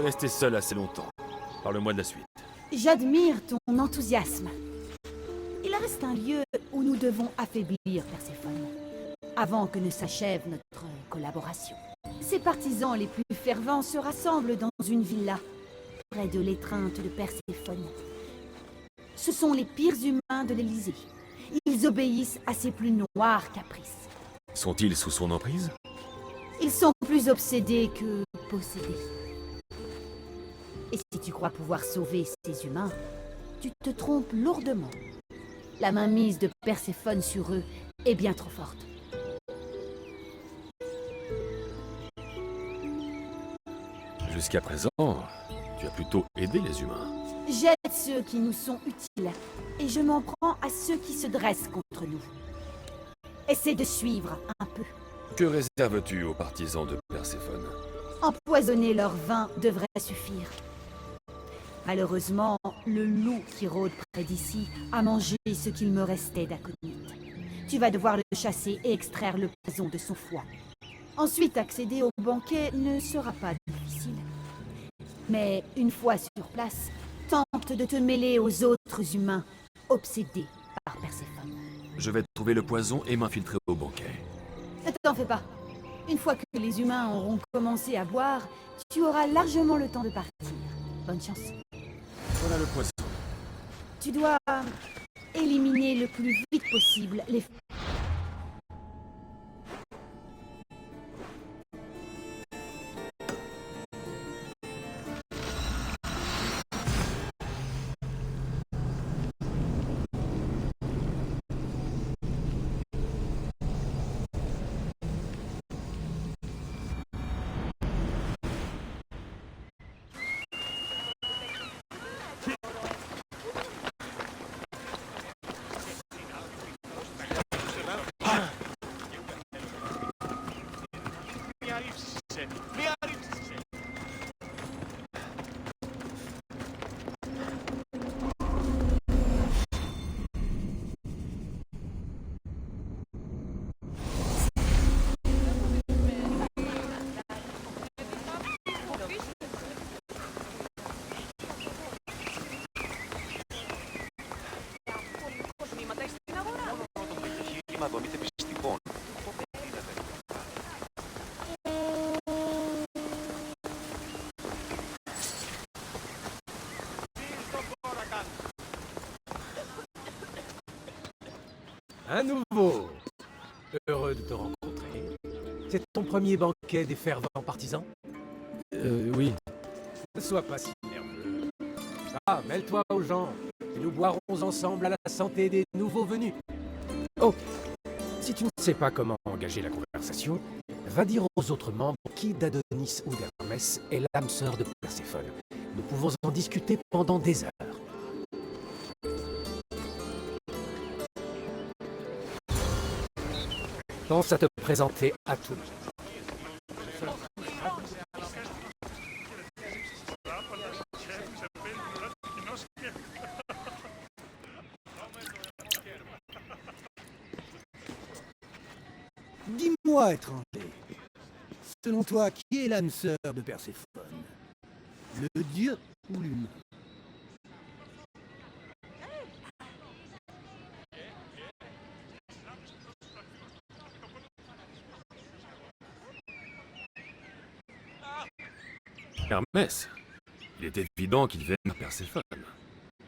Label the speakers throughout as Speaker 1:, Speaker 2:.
Speaker 1: resté seul assez longtemps. Parle-moi de la suite.
Speaker 2: J'admire ton enthousiasme. Il reste un lieu où nous devons affaiblir Perséphone, avant que ne s'achève notre collaboration. Ses partisans les plus fervents se rassemblent dans une villa, près de l'étreinte de Perséphone. Ce sont les pires humains de l'Élysée. Ils obéissent à ses plus noirs caprices.
Speaker 1: Sont-ils sous son emprise?
Speaker 2: Ils sont plus obsédés que possédés. Et si tu crois pouvoir sauver ces humains, tu te trompes lourdement. La mainmise de Perséphone sur eux est bien trop forte.
Speaker 1: Jusqu'à présent, tu as plutôt aidé les humains.
Speaker 2: J'aide ceux qui nous sont utiles, et je m'en prends à ceux qui se dressent contre nous. Essaie de suivre un peu.
Speaker 1: Que réserves-tu aux partisans de Perséphone?
Speaker 2: Empoisonner leur vin devrait suffire. Malheureusement, le loup qui rôde près d'ici a mangé ce qu'il me restait d'aconite. Tu vas devoir le chasser et extraire le poison de son foie. Ensuite, accéder au banquet ne sera pas difficile. Mais une fois sur place, tente de te mêler aux autres humains, obsédés par Perséphone.
Speaker 1: Je vais trouver le poison et m'infiltrer au banquet.
Speaker 2: Ne t'en fais pas. Une fois que les humains auront commencé à boire, tu auras largement le temps de partir. Bonne chance.
Speaker 1: Voilà le poison.
Speaker 2: Tu dois éliminer le plus vite possible les...
Speaker 3: Un nouveau. Heureux de te rencontrer. C'est ton premier banquet des fervents partisans?
Speaker 1: Oui.
Speaker 3: Ne sois pas si nerveux. Ah, mêle-toi aux gens, et nous boirons ensemble à la santé des nouveaux venus. Oh, si tu ne sais pas comment engager la conversation, va dire aux autres membres qui d'Adonis ou d'Hermès est l'âme sœur de Perséphone. Nous pouvons en discuter pendant des heures. Pense à te présenter à tous.
Speaker 4: Dis-moi, étranger, selon toi, qui est l'âme sœur de Perséphone? Le dieu ou l'humain?
Speaker 1: Hermès. Il est évident qu'il vient de Perséphone.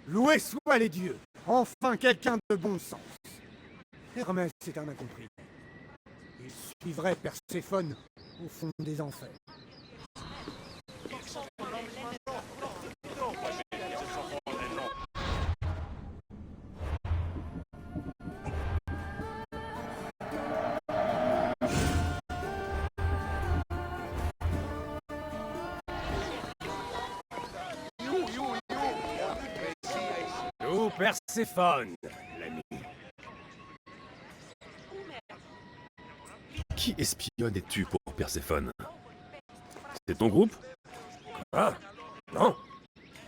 Speaker 4: Loués soient les dieux! Enfin quelqu'un de bon sens! Hermès est un incompris. Il suivrait Perséphone au fond des enfers.
Speaker 3: Nous, Perséphone, l'ami.
Speaker 1: Qui espionnes-tu pour Perséphone? C'est ton groupe?
Speaker 3: Ah, non.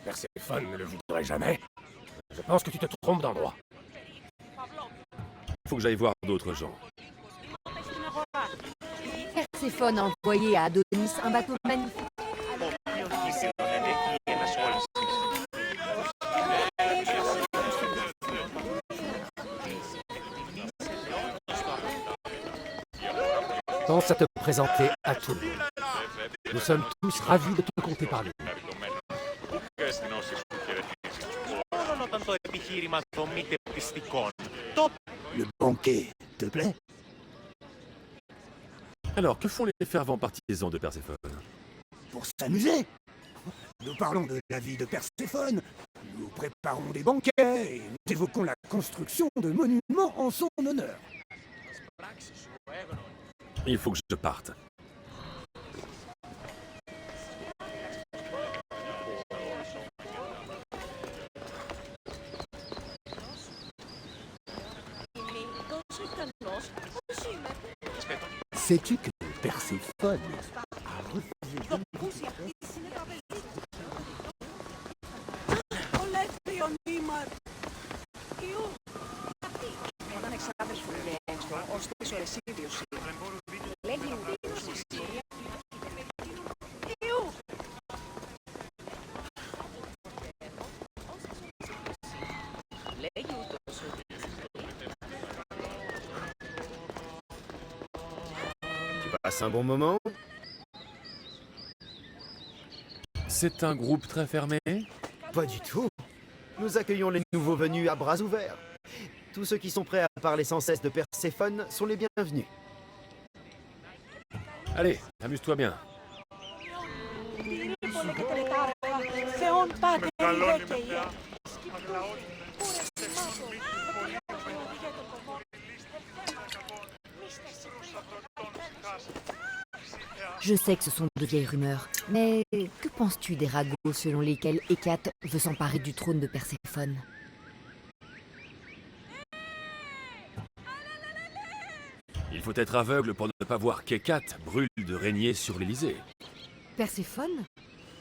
Speaker 3: Perséphone ne le voudrait jamais. Je pense que tu te trompes d'endroit.
Speaker 1: Faut que j'aille voir d'autres gens.
Speaker 2: Perséphone a envoyé à Adonis un bateau magnifique.
Speaker 3: Pense à te présenter à tout le monde. Nous sommes tous ravis de te compter parmi nous.
Speaker 4: Le banquet te plaît?
Speaker 1: Alors, que font les fervents partisans de Perséphone?
Speaker 4: Pour s'amuser. Nous parlons de la vie de Perséphone, nous préparons des banquets et nous évoquons la construction de monuments en son honneur.
Speaker 1: Il faut que je parte.
Speaker 4: Sais-tu que Perséphone a refusé
Speaker 5: Όταν εξάδελφο λέει έξω, ώστε ο Ρεσίδιος λέγει ουδίως η Σύρια. Λέγει ούτως ότι
Speaker 6: Tu passes un bon moment?
Speaker 1: C'est un groupe très fermé?
Speaker 6: Pas du tout. Nous accueillons les nouveaux venus à bras ouverts. Tous ceux qui sont prêts à parler sans cesse de Perséphone sont les bienvenus.
Speaker 1: Allez, amuse-toi bien.
Speaker 7: Je sais que ce sont de vieilles rumeurs, mais que penses-tu des ragots selon lesquels Hécate veut s'emparer du trône de Perséphone?
Speaker 1: Il faut être aveugle pour ne pas voir qu'Hécate brûle de régner sur l'Élysée.
Speaker 7: Perséphone?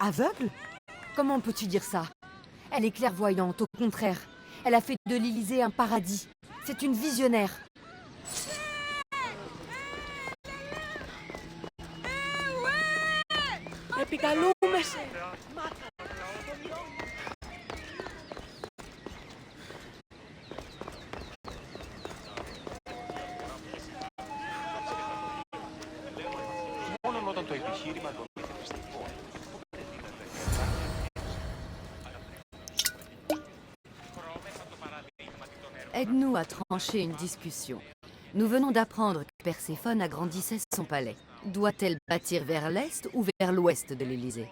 Speaker 7: Aveugle? Comment peux-tu dire ça? Elle est clairvoyante, au contraire. Elle a fait de l'Élysée un paradis. C'est une visionnaire.
Speaker 5: επικαλούμε σε.
Speaker 8: Μόνο όταν το επιχείρημα των μυθιστικών.
Speaker 7: Aide-nous à trancher une discussion. Nous venons d'apprendre que Perséphone agrandissait son palais. Doit-elle bâtir vers l'est ou vers l'ouest de l'Élysée?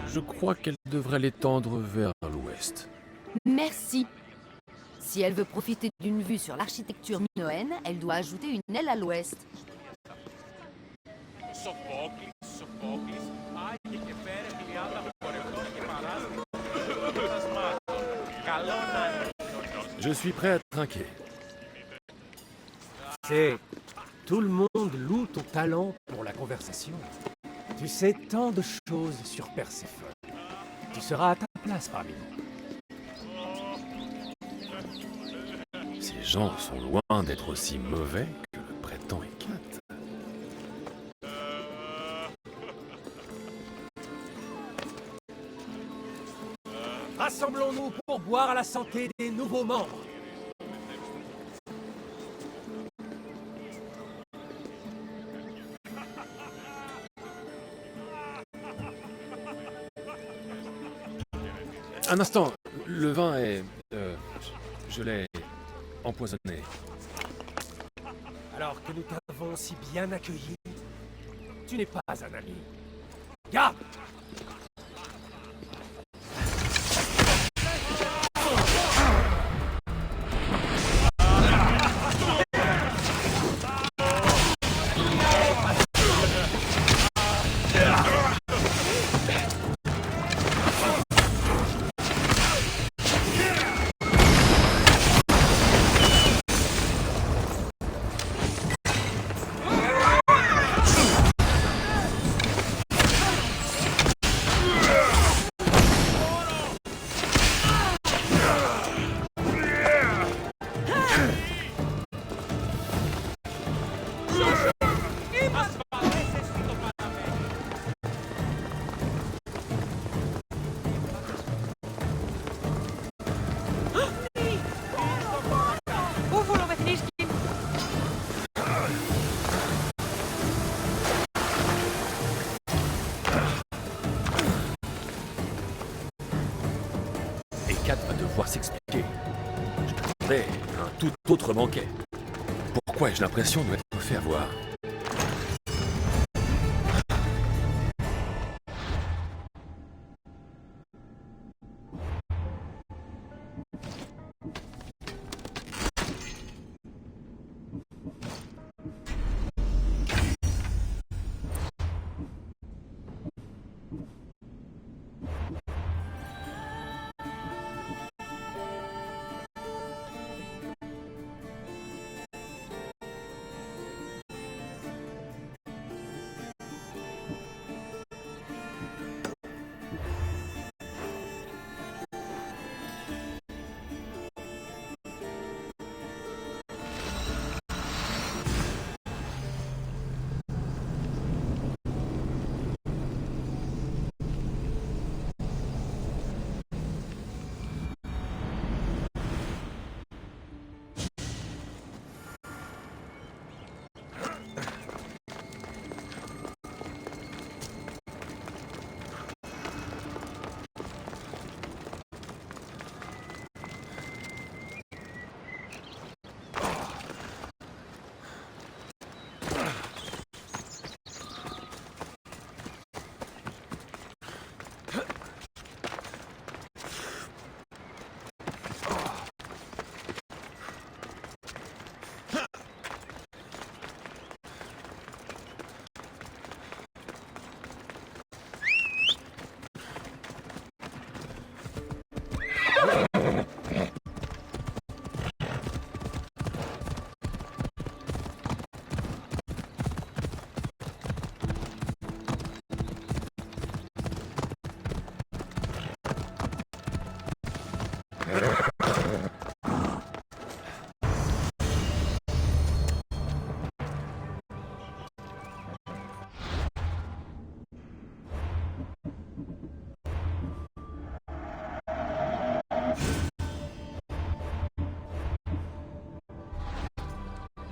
Speaker 1: Je crois qu'elle devrait l'étendre vers l'ouest.
Speaker 7: Merci. Si elle veut profiter d'une vue sur l'architecture minoenne, elle doit ajouter une aile à l'ouest.
Speaker 1: Je suis prêt à trinquer.
Speaker 3: C'est... Tout le monde loue ton talent pour la conversation. Tu sais tant de choses sur Perséphone. Tu seras à ta place parmi nous.
Speaker 1: Ces gens sont loin d'être aussi mauvais que le prétend Hécate.
Speaker 3: Rassemblons-nous pour boire à la santé des nouveaux membres.
Speaker 1: Un instant, le vin est... je l'ai empoisonné.
Speaker 3: Alors que nous t'avons si bien accueilli, tu n'es pas un ami. Garde!
Speaker 1: 4 va devoir s'expliquer. Je m'attendais à un tout autre banquet. Pourquoi ai-je l'impression de m'être fait avoir?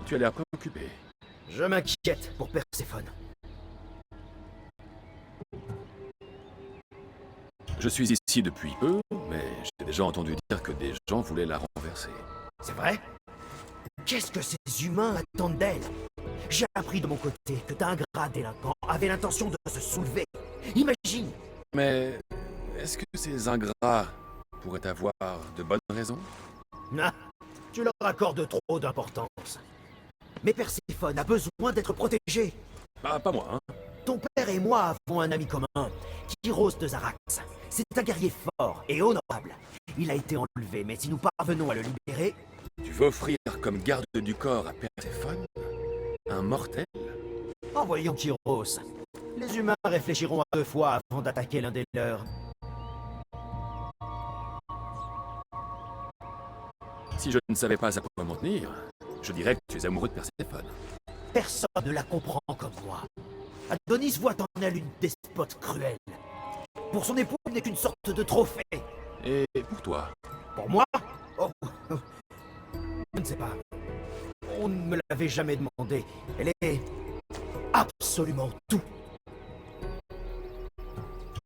Speaker 1: Tu as l'air préoccupé.
Speaker 6: Je m'inquiète pour Perséphone.
Speaker 1: Je suis ici depuis peu, mais j'ai déjà entendu dire que des gens voulaient la renverser.
Speaker 6: C'est vrai? Qu'est-ce que ces humains attendent d'elle? J'ai appris de mon côté que d'un gras délinquant avait l'intention de se soulever. Imagine!
Speaker 1: Mais est-ce que ces ingrats pourraient avoir de bonnes raisons?
Speaker 6: Ah, tu leur accordes trop d'importance. Mais Perséphone a besoin d'être protégée.
Speaker 1: Bah, pas moi, hein.
Speaker 6: Ton père et moi avons un ami commun, Kyros de Zarax. C'est un guerrier fort et honorable. Il a été enlevé, mais si nous parvenons à le libérer...
Speaker 1: Tu veux offrir comme garde du corps à Perséphone un mortel?
Speaker 6: Envoyons Kyros. Les humains réfléchiront à 2 fois avant d'attaquer l'un des leurs.
Speaker 1: Si je ne savais pas à quoi m'en tenir, je dirais que tu es amoureux de Perséphone.
Speaker 6: Personne ne la comprend comme moi. Adonis voit en elle une despote cruelle. Pour son époux, elle n'est qu'une sorte de trophée.
Speaker 1: Et pour toi?
Speaker 6: Pour moi? Oh, je ne sais pas. On ne me l'avait jamais demandé. Elle est absolument tout.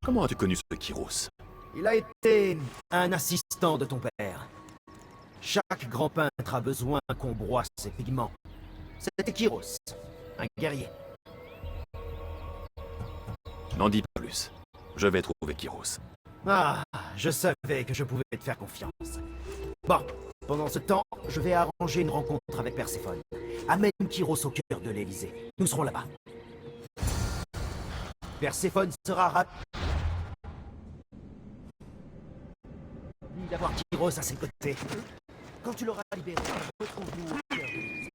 Speaker 1: Comment as-tu connu ce Kyros?
Speaker 6: Il a été un assistant de ton père. Chaque grand peintre a besoin qu'on broie ses pigments. C'était Kyros, un guerrier.
Speaker 1: N'en dis pas plus. Je vais trouver Kyros.
Speaker 6: Ah, je savais que je pouvais te faire confiance. Bon, pendant ce temps, je vais arranger une rencontre avec Perséphone. Amène Kyros au cœur de l'Élysée. Nous serons là-bas. Perséphone sera ravi d'avoir Kyros à ses côtés. Quand tu l'auras libéré, retrouve-nous au cœur de l'Élysée.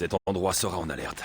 Speaker 1: Cet endroit sera en alerte.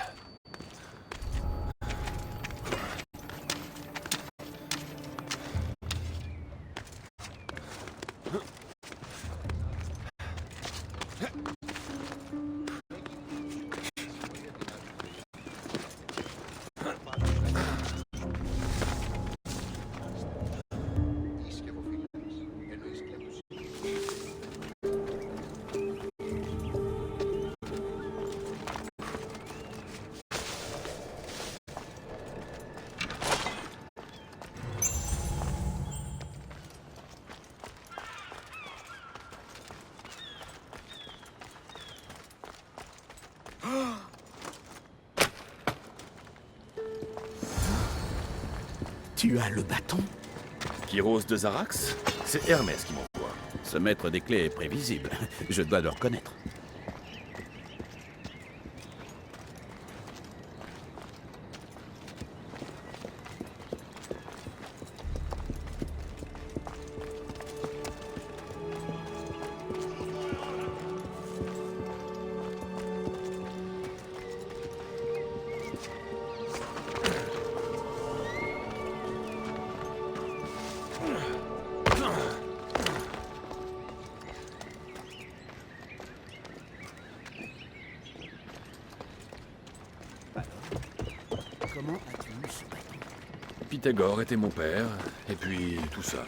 Speaker 9: Tu as le bâton?
Speaker 1: Kyros de Zarax? C'est Hermès qui m'envoie.
Speaker 9: Ce maître des clés est prévisible. Je dois le reconnaître.
Speaker 4: Comment as-tu eu ce bâton?
Speaker 1: Pythagore était mon père, et puis tout ça.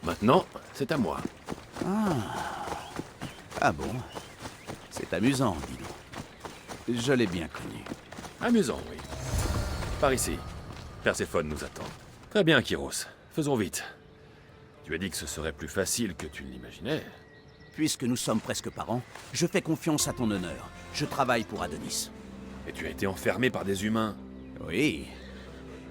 Speaker 1: Maintenant, c'est à moi.
Speaker 9: Ah bon? C'est amusant, dis donc. Je l'ai bien connu.
Speaker 1: Amusant, oui. Par ici. Perséphone nous attend. Très bien, Kyros. Faisons vite. Tu as dit que ce serait plus facile que tu ne l'imaginais.
Speaker 9: Puisque nous sommes presque parents, je fais confiance à ton honneur. Je travaille pour Adonis.
Speaker 1: Et tu as été enfermé par des humains.
Speaker 9: Oui.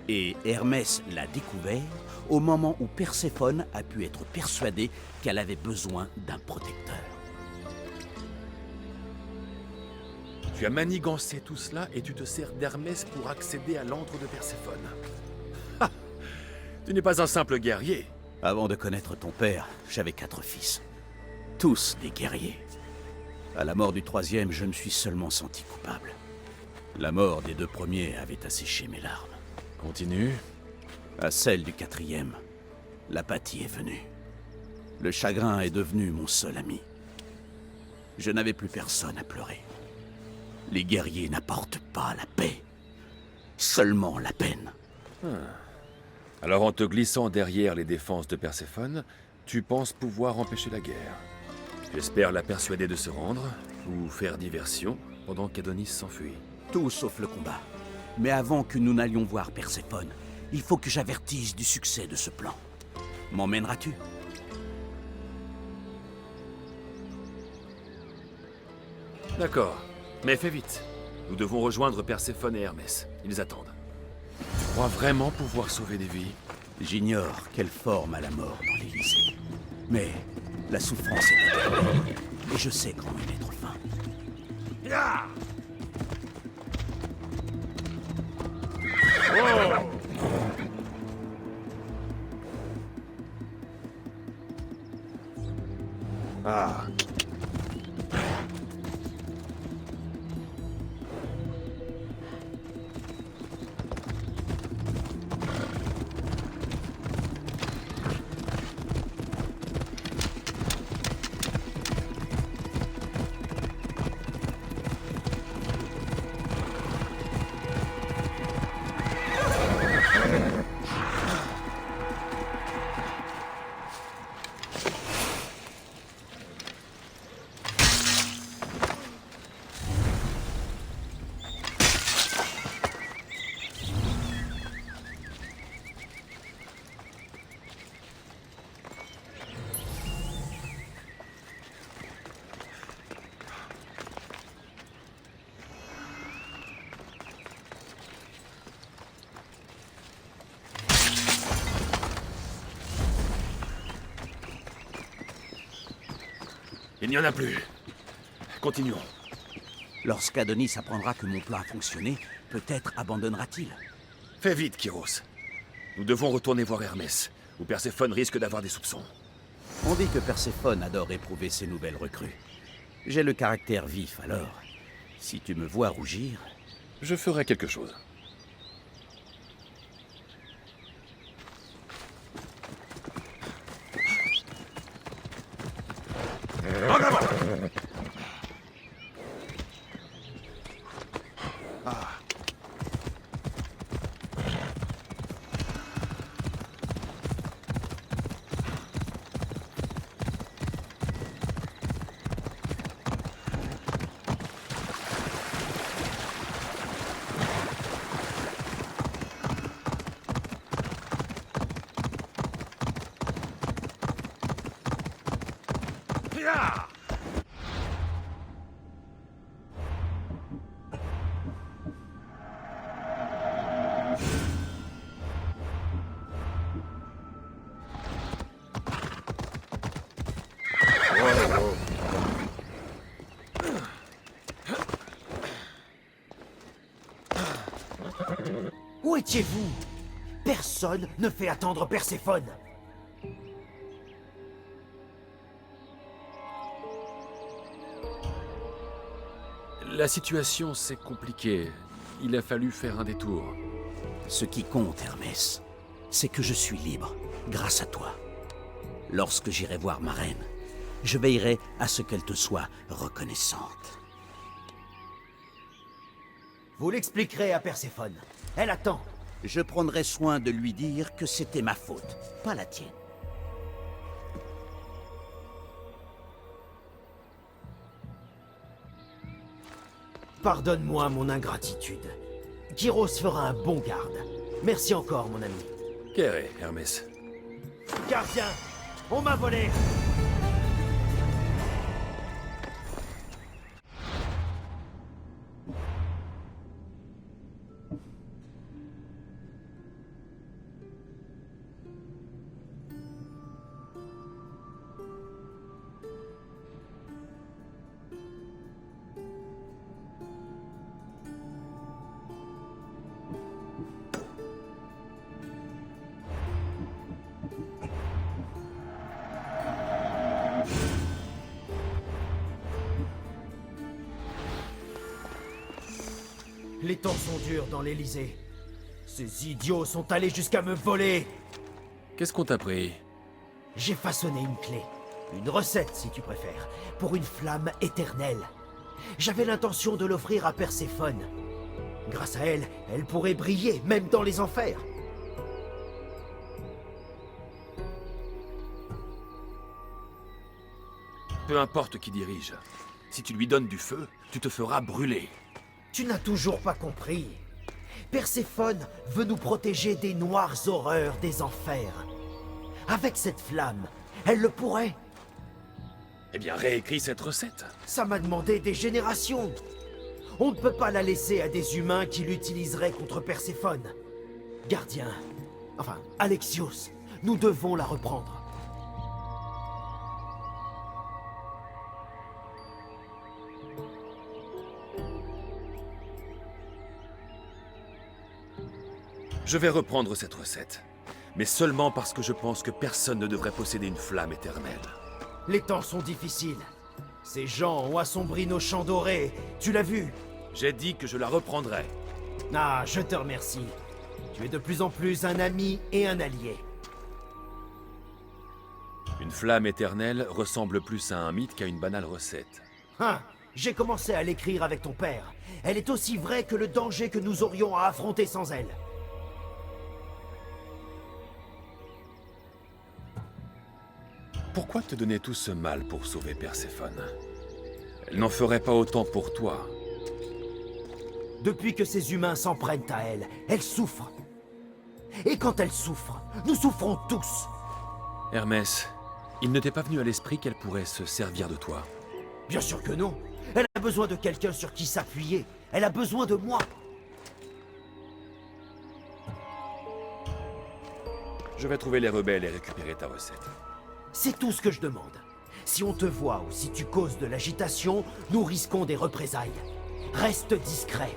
Speaker 9: Et Hermès l'a découvert au moment où Perséphone a pu être persuadée qu'elle avait besoin d'un protecteur.
Speaker 1: Tu as manigancé tout cela et tu te sers d'Hermès pour accéder à l'antre de Perséphone. Ha! Tu n'es pas un simple guerrier.
Speaker 9: Avant de connaître ton père, j'avais 4 fils. Tous des guerriers. À la mort du 3e, je me suis seulement senti coupable. La mort des 2 premiers avait asséché mes larmes.
Speaker 1: Continue.
Speaker 9: À celle du 4e, l'apathie est venue. Le chagrin est devenu mon seul ami. Je n'avais plus personne à pleurer. Les guerriers n'apportent pas la paix, seulement la peine.
Speaker 1: Alors en te glissant derrière les défenses de Perséphone, tu penses pouvoir empêcher la guerre. Tu espères la persuader de se rendre, ou faire diversion, pendant qu'Adonis s'enfuit.
Speaker 9: Tout sauf le combat. Mais avant que nous n'allions voir Perséphone, il faut que j'avertisse du succès de ce plan. M'emmèneras-tu?
Speaker 1: D'accord, mais fais vite. Nous devons rejoindre Perséphone et Hermès. Ils attendent. Tu crois vraiment pouvoir sauver des vies?
Speaker 9: J'ignore quelle forme a la mort dans l'Élysée. Mais la souffrance est éternelle, et je sais comment y mettre fin.
Speaker 1: Ah. Il n'y en a plus. Continuons.
Speaker 9: Lorsqu'Adonis apprendra que mon plan a fonctionné, peut-être abandonnera-t-il.
Speaker 1: Fais vite, Kyros. Nous devons retourner voir Hermès, où Perséphone risque d'avoir des soupçons.
Speaker 9: On dit que Perséphone adore éprouver ses nouvelles recrues. J'ai le caractère vif alors. Si tu me vois rougir,
Speaker 1: Je ferai quelque chose.
Speaker 6: Où étiez-vous? Personne ne fait attendre Perséphone.
Speaker 1: La situation s'est compliquée. Il a fallu faire un détour.
Speaker 9: ce qui compte, Hermès, c'est que je suis libre, grâce à toi. Lorsque j'irai voir ma reine, je veillerai à ce qu'elle te soit reconnaissante.
Speaker 6: Vous l'expliquerez à Perséphone. Elle attend.
Speaker 9: Je prendrai soin de lui dire que c'était ma faute, pas la tienne.
Speaker 6: Pardonne-moi mon ingratitude. Kyros fera un bon garde. Merci encore, mon ami.
Speaker 1: Kéré, Hermès.
Speaker 6: Gardien, on m'a volé. Les temps sont durs dans l'Élysée. Ces idiots sont allés jusqu'à me voler.
Speaker 1: Qu'est-ce qu'on t'a pris?
Speaker 6: J'ai façonné une clé. Une recette, si tu préfères, pour une flamme éternelle. J'avais l'intention de l'offrir à Perséphone. Grâce à elle, elle pourrait briller, même dans les enfers.
Speaker 1: Peu importe qui dirige. Si tu lui donnes du feu, tu te feras brûler.
Speaker 6: Tu n'as toujours pas compris. Perséphone veut nous protéger des noires horreurs des enfers. Avec cette flamme, elle le pourrait.
Speaker 1: Eh bien, réécris cette recette.
Speaker 6: Ça m'a demandé des générations. On ne peut pas la laisser à des humains qui l'utiliseraient contre Perséphone. Gardien, enfin, Alexios, nous devons la reprendre.
Speaker 1: Je vais reprendre cette recette. Mais seulement parce que je pense que personne ne devrait posséder une flamme éternelle.
Speaker 6: Les temps sont difficiles. Ces gens ont assombri nos champs dorés. Tu l'as vu?
Speaker 1: J'ai dit que je la reprendrai.
Speaker 6: Ah, je te remercie. Tu es de plus en plus un ami et un allié.
Speaker 1: Une flamme éternelle ressemble plus à un mythe qu'à une banale recette.
Speaker 6: Hein, j'ai commencé à l'écrire avec ton père. Elle est aussi vraie que le danger que nous aurions à affronter sans elle.
Speaker 1: Pourquoi te donner tout ce mal pour sauver Perséphone? Elle n'en ferait pas autant pour toi.
Speaker 6: Depuis que ces humains s'en prennent à elle, elle souffre. Et quand elle souffre, nous souffrons tous.
Speaker 1: Hermès, il ne t'est pas venu à l'esprit qu'elle pourrait se servir de toi?
Speaker 6: Bien sûr que non. Elle a besoin de quelqu'un sur qui s'appuyer. Elle a besoin de moi.
Speaker 1: Je vais trouver les rebelles et récupérer ta recette.
Speaker 6: C'est tout ce que je demande. Si on te voit ou si tu causes de l'agitation, nous risquons des représailles. Reste discret.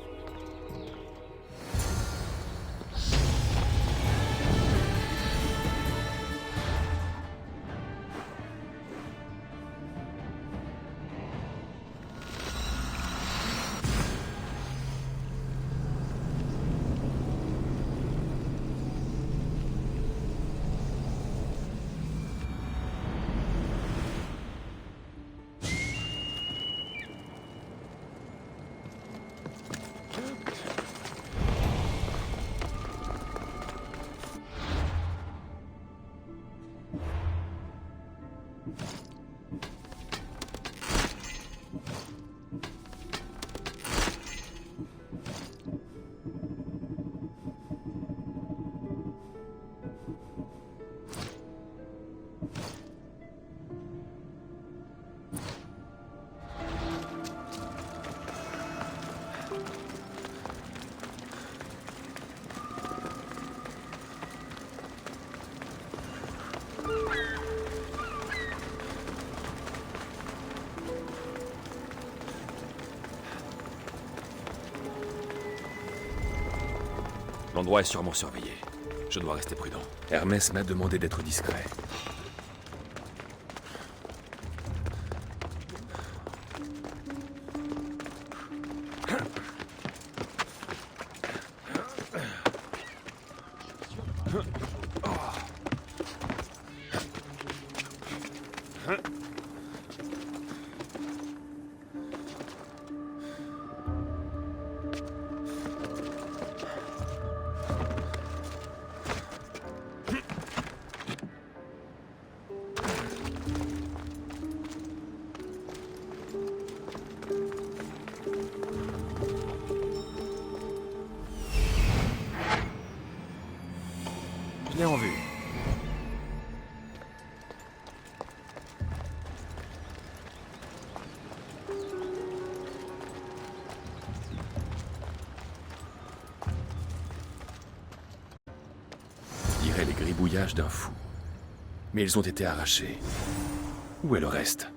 Speaker 1: L'endroit est sûrement surveillé. Je dois rester prudent. Hermès m'a demandé d'être discret.
Speaker 3: Je l'ai en vue.
Speaker 1: Je dirais les gribouillages d'un fou. Mais ils ont été arrachés. Où est le reste?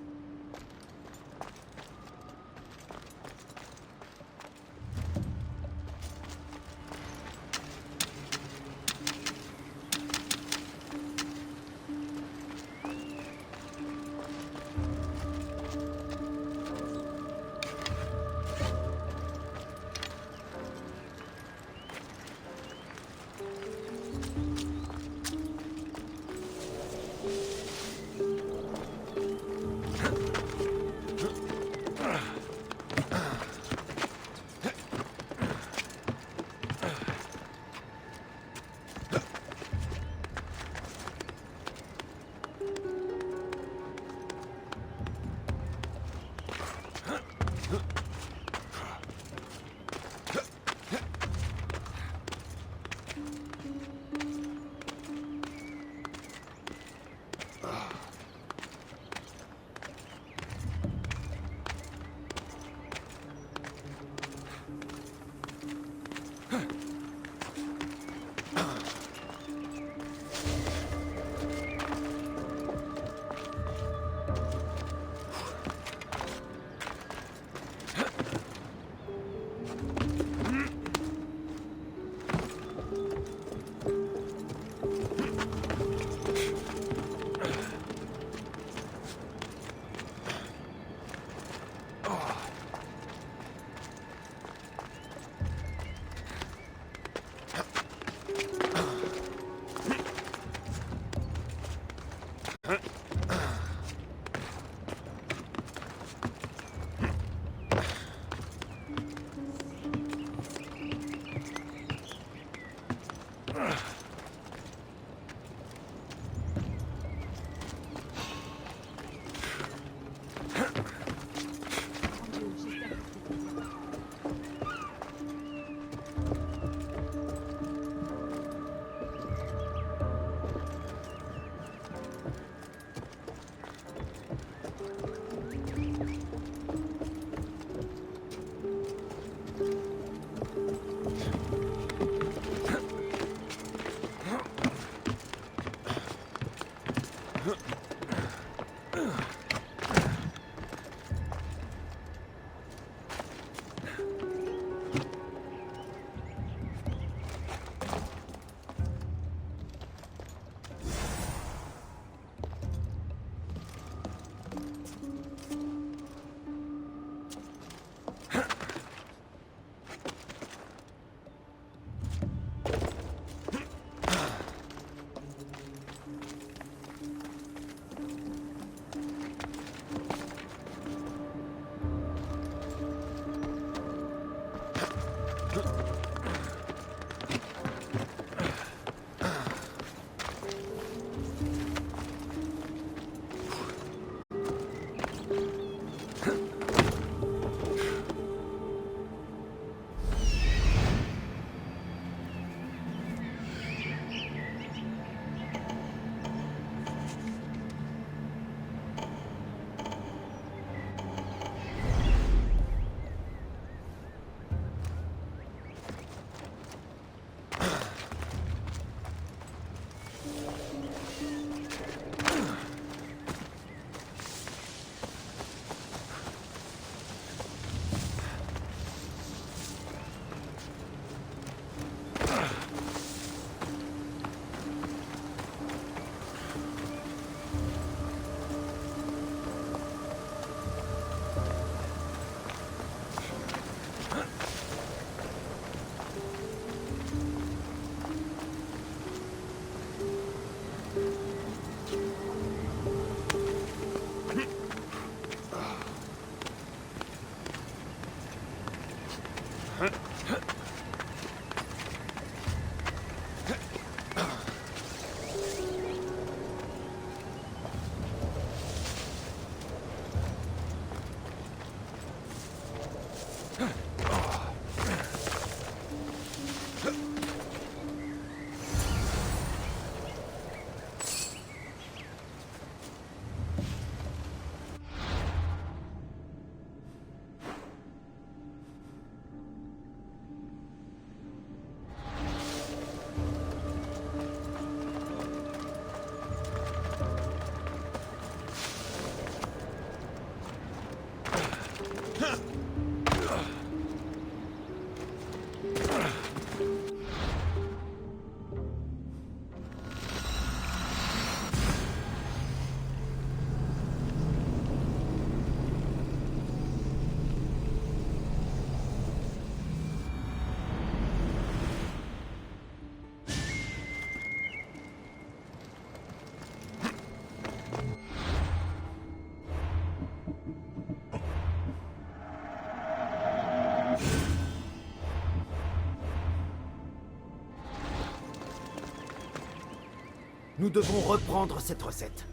Speaker 6: Nous devons reprendre cette recette.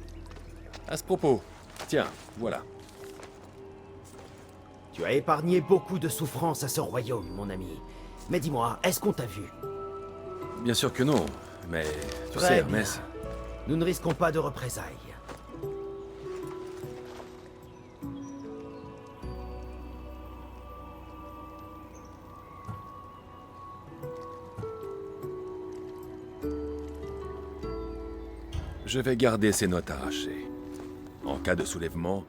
Speaker 1: À ce propos, tiens, voilà.
Speaker 6: Tu as épargné beaucoup de souffrances à ce royaume, mon ami. Mais dis-moi, est-ce qu'on t'a vu?
Speaker 1: Bien sûr que non, mais tu
Speaker 6: Très
Speaker 1: sais,
Speaker 6: bien.
Speaker 1: Hermès,
Speaker 6: Nous ne risquons pas de représailles.
Speaker 1: je vais garder ces notes arrachées. En cas de soulèvement,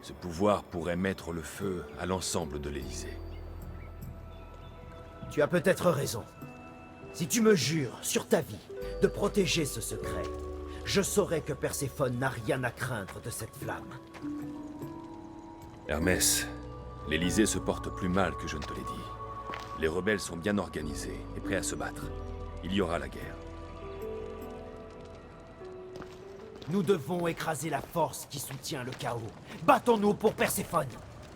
Speaker 1: ce pouvoir pourrait mettre le feu à l'ensemble de l'Élysée.
Speaker 6: Tu as peut-être raison. Si tu me jures, sur ta vie, de protéger ce secret, je saurai que Perséphone n'a rien à craindre de cette flamme.
Speaker 1: Hermès, l'Élysée se porte plus mal que je ne te l'ai dit. Les rebelles sont bien organisés et prêts à se battre. Il y aura la guerre.
Speaker 6: Nous devons écraser la force qui soutient le chaos. Battons-nous pour Perséphone.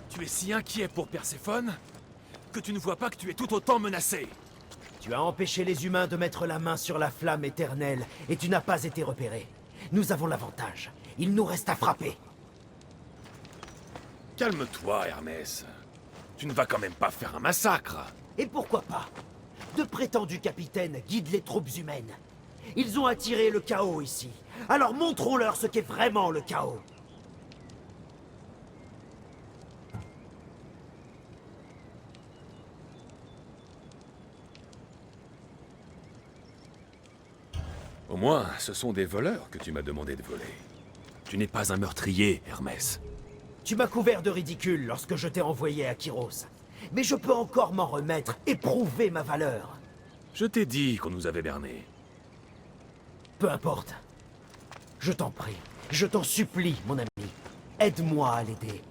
Speaker 1: Tu es si inquiet pour Perséphone que tu ne vois pas que tu es tout autant menacé.
Speaker 6: Tu as empêché les humains de mettre la main sur la flamme éternelle et tu n'as pas été repéré. Nous avons l'avantage. Il nous reste à frapper.
Speaker 1: Calme-toi, Hermès. Tu ne vas quand même pas faire un massacre.
Speaker 6: Et pourquoi pas? De prétendus capitaines guident les troupes humaines. Ils ont attiré le chaos ici. Alors montrons-leur ce qu'est vraiment le chaos.
Speaker 1: Au moins, ce sont des voleurs que tu m'as demandé de voler. Tu n'es pas un meurtrier, Hermès.
Speaker 6: Tu m'as couvert de ridicule lorsque je t'ai envoyé à Kyros. Mais je peux encore m'en remettre et prouver ma valeur.
Speaker 1: Je t'ai dit qu'on nous avait bernés.
Speaker 6: Peu importe. Je t'en prie, je t'en supplie, mon ami. Aide-moi à l'aider.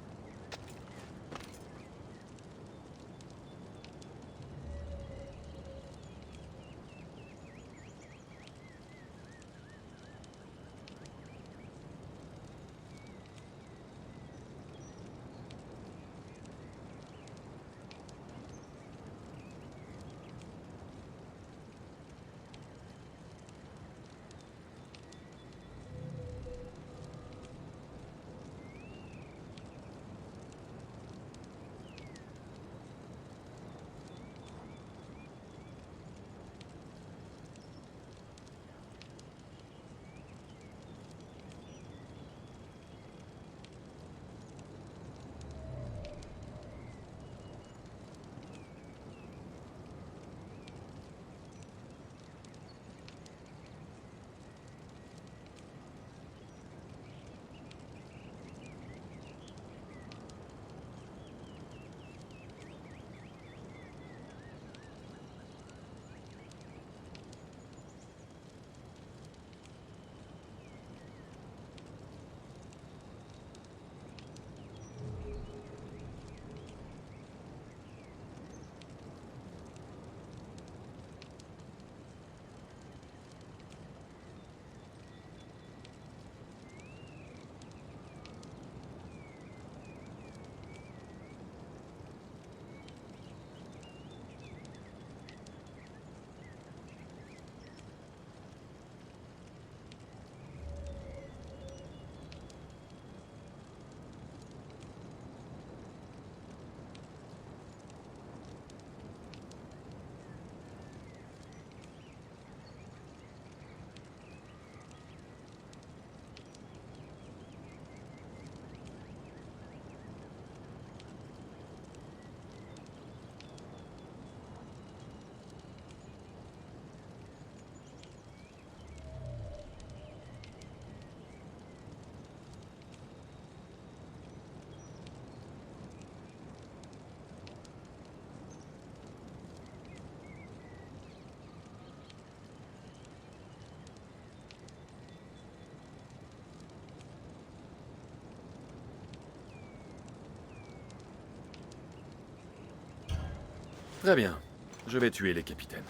Speaker 1: Très bien. Je vais tuer les capitaines.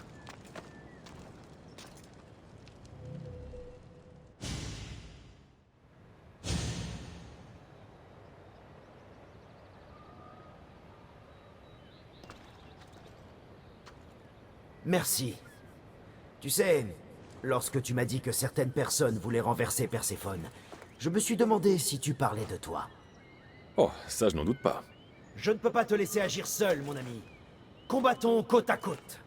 Speaker 6: Merci. Tu sais, Lorsque tu m'as dit que certaines personnes voulaient renverser Perséphone, je me suis demandé si tu parlais de toi.
Speaker 1: Oh, ça je n'en doute pas.
Speaker 6: Je ne peux pas te laisser agir seul, mon ami. Combattons côte à côte.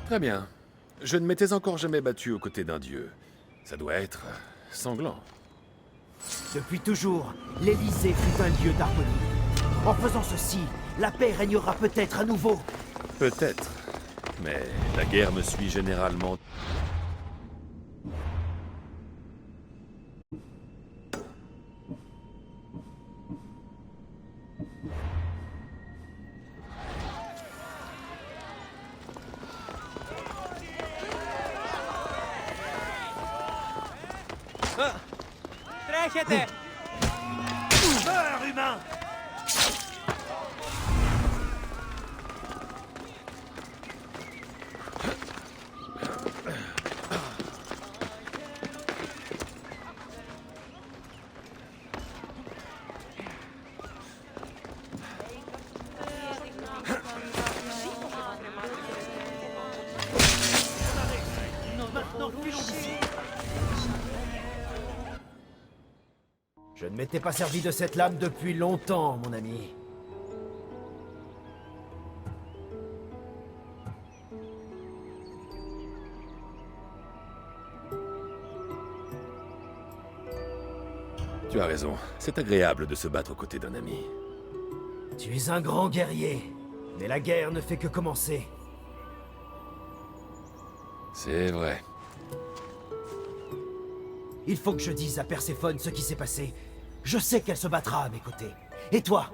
Speaker 1: Très bien. Je ne m'étais encore jamais battu aux côtés d'un dieu. Ça doit être sanglant.
Speaker 6: Depuis toujours, l'Élysée fut un lieu d'harmonie. En faisant ceci, la paix régnera peut-être à nouveau.
Speaker 1: Peut-être. Mais la guerre me suit généralement.
Speaker 10: Τρέχετε!
Speaker 6: Peur humain! Maintenant, filons d'ici. Je ne m'étais pas servi de cette lame depuis longtemps, mon ami.
Speaker 1: Tu as raison. C'est agréable de se battre aux côtés d'un ami.
Speaker 6: Tu es un grand guerrier, mais la guerre ne fait que commencer.
Speaker 1: C'est vrai.
Speaker 6: Il faut que je dise à Perséphone ce qui s'est passé. Je sais qu'elle se battra à mes côtés. Et toi?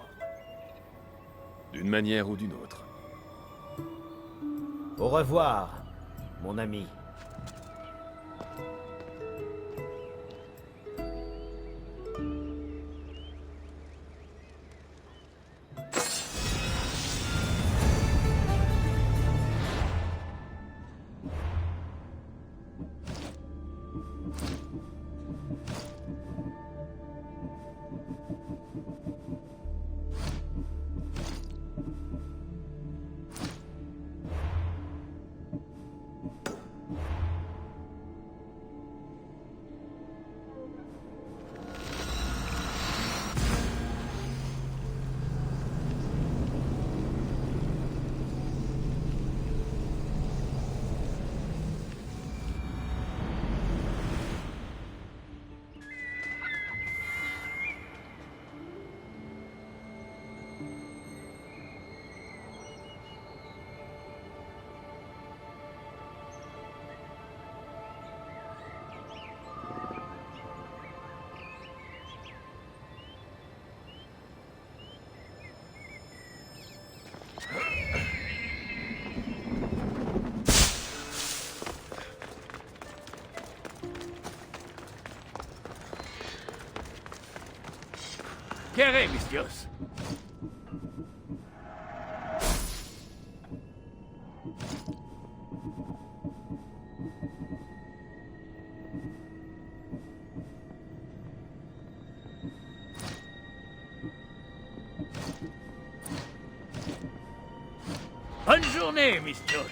Speaker 1: D'une manière ou d'une autre.
Speaker 6: Au revoir, mon ami.
Speaker 10: Quere, mis dios. Ναι, μισθός.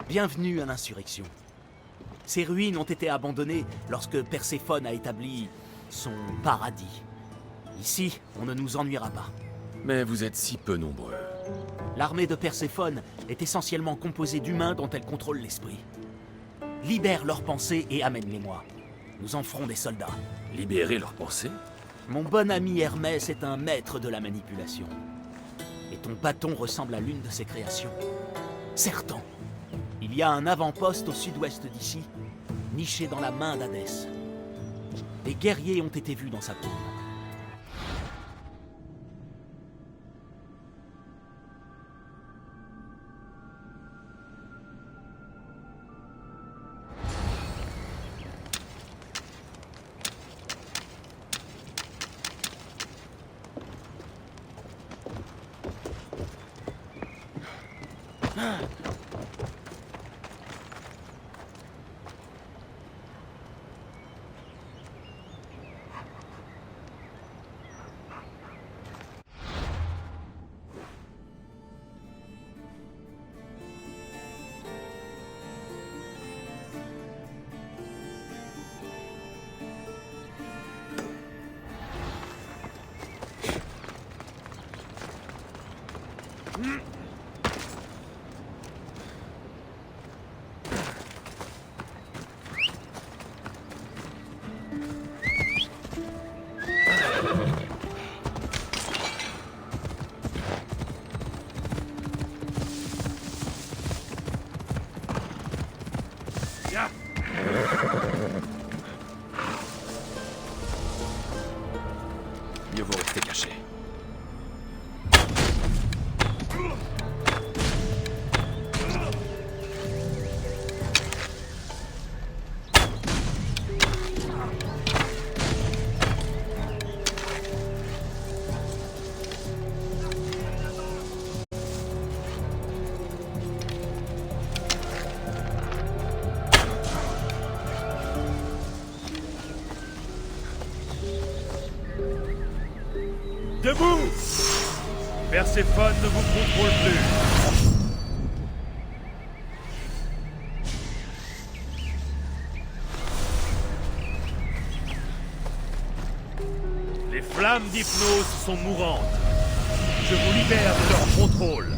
Speaker 6: Bienvenue à l'insurrection. Ces ruines ont été abandonnées lorsque Perséphone a établi son paradis. Ici, on ne nous ennuiera pas.
Speaker 1: Mais vous êtes si peu nombreux.
Speaker 6: L'armée de Perséphone est essentiellement composée d'humains dont elle contrôle l'esprit. Libère leurs pensées et amène-les-moi. Nous en ferons des soldats.
Speaker 1: Libérer leurs pensées?
Speaker 6: Mon bon ami Hermès est un maître de la manipulation. Et ton bâton ressemble à l'une de ses créations. Sertan. Il y a un avant-poste au sud-ouest d'ici, niché dans la main d'Hadès. Des guerriers ont été vus dans sa paume.
Speaker 1: Mieux vaut rester caché.
Speaker 10: Debout! Perséphone ne vous contrôle plus. Les flammes d'hypnose sont mourantes. Je vous libère de leur contrôle.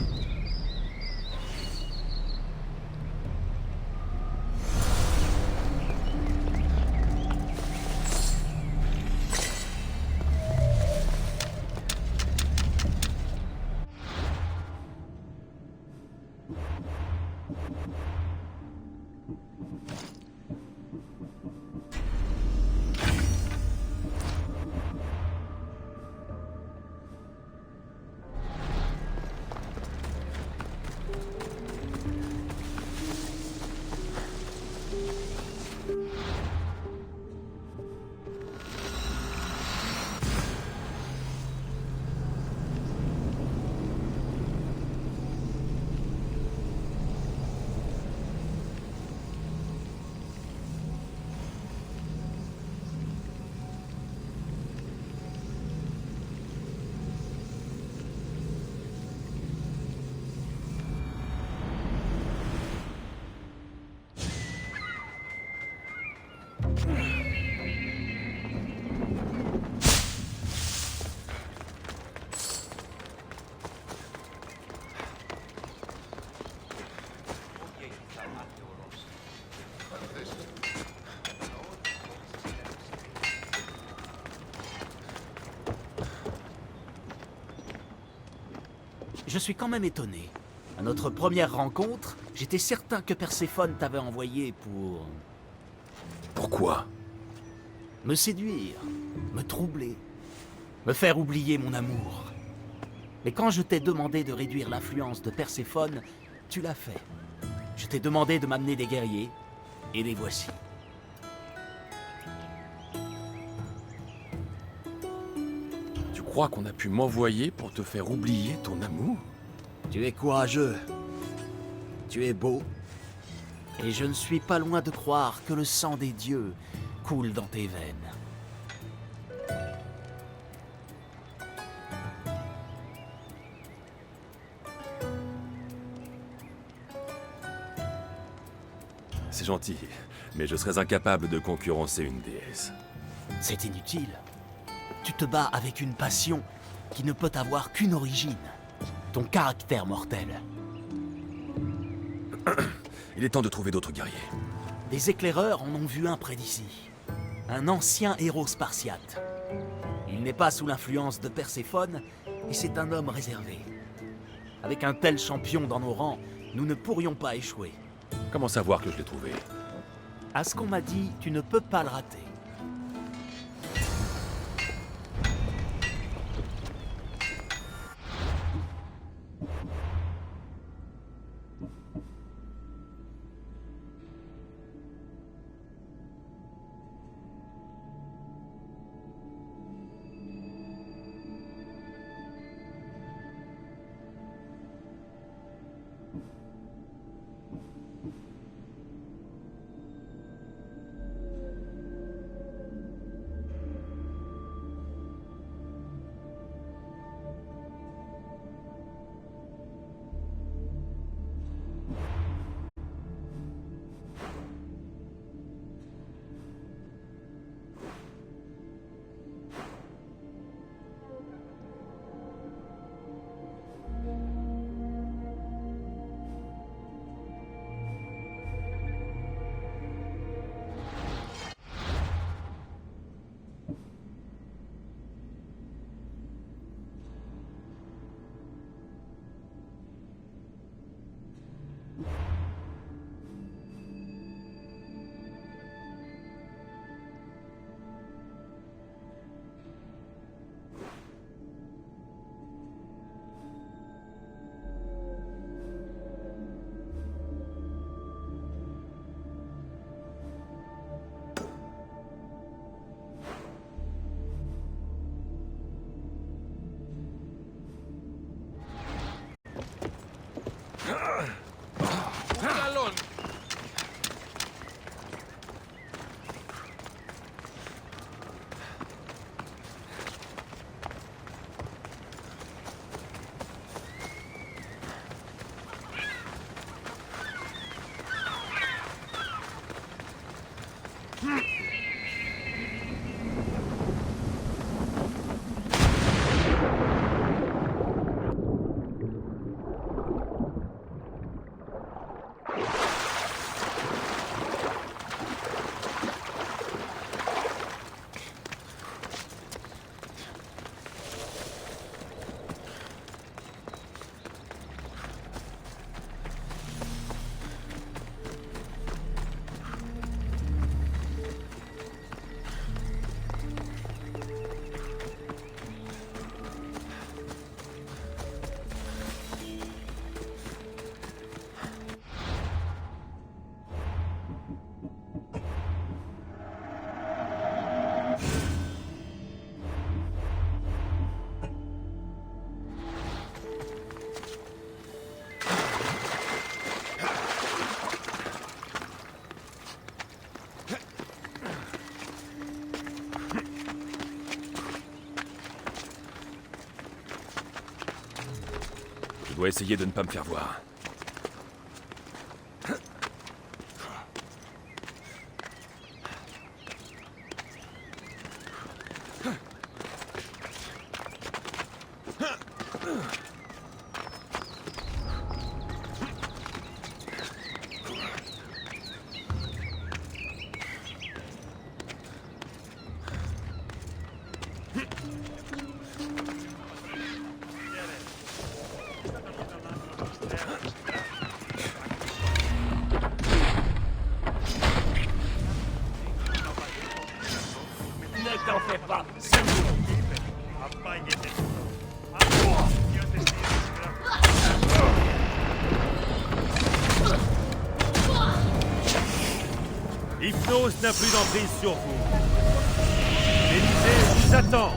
Speaker 6: Je suis quand même étonné. À notre première rencontre, j'étais certain que Perséphone t'avait envoyé pour...
Speaker 1: Pourquoi?
Speaker 6: me séduire, me troubler, me faire oublier mon amour. Mais quand je t'ai demandé de réduire l'influence de Perséphone, tu l'as fait. Je t'ai demandé de m'amener des guerriers, et les voici.
Speaker 1: Tu crois qu'on a pu m'envoyer pour te faire oublier ton amour?
Speaker 6: Tu es courageux. Tu es beau. Et je ne suis pas loin de croire que le sang des dieux coule dans tes veines.
Speaker 1: c'est gentil, mais je serais incapable de concurrencer une déesse.
Speaker 6: C'est inutile. Tu te bats avec une passion qui ne peut avoir qu'une origine. Ton caractère mortel.
Speaker 1: Il est temps de trouver d'autres guerriers.
Speaker 6: Des éclaireurs en ont vu un près d'ici. Un ancien héros spartiate. Il n'est pas sous l'influence de Perséphone, et c'est un homme réservé. Avec un tel champion dans nos rangs, nous ne pourrions pas échouer.
Speaker 1: Comment savoir que je l'ai trouvé?
Speaker 6: À ce qu'on m'a dit, tu ne peux pas le rater.
Speaker 1: Je dois essayer de ne pas me faire voir.
Speaker 10: Hypnos n'a plus d'emprise sur vous. L'Élysée vous attend.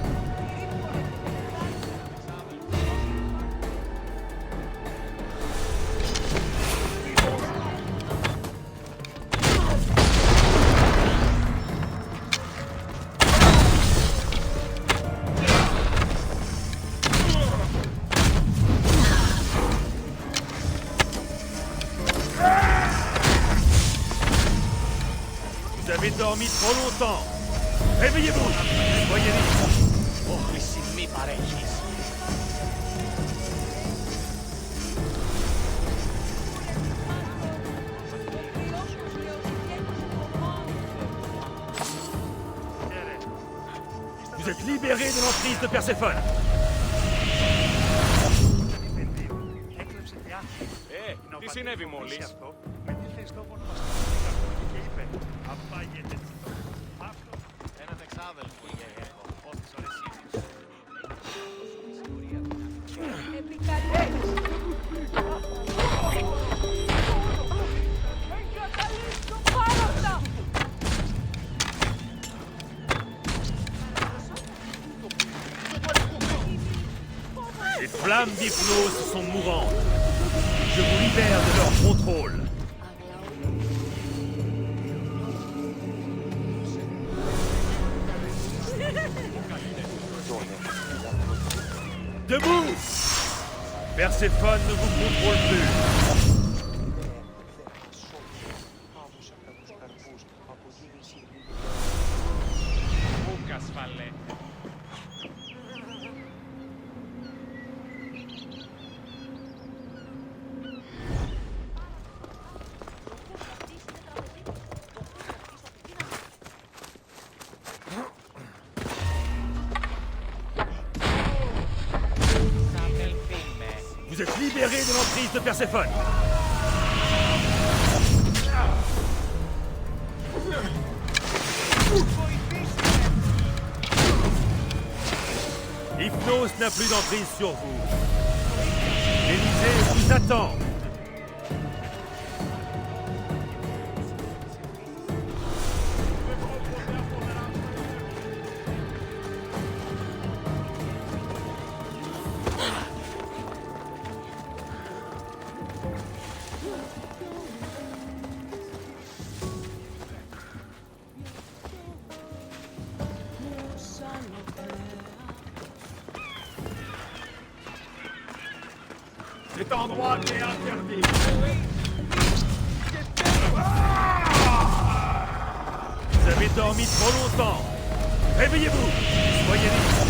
Speaker 10: dormi trop longtemps. Réveillez-vous. Soyez libres. Vous êtes libérés de l'emprise de Perséphone.
Speaker 8: Τι συνέβη μόλις? Έναν εξάδελφο είχε έχω, ως τις ώρες ίδιες.
Speaker 10: Les flammes d'hypnose sont mourantes. Je vous libère de leur contrôle. Debout! Perséphone ne vous contrôle plus. Vous êtes libérés de l'emprise de Perséphone. Hypnose n'a plus d'emprise sur vous. L'Élysée vous attend. Cet endroit est interdit. Vous avez dormi trop longtemps. Réveillez-vous. Soyez libres.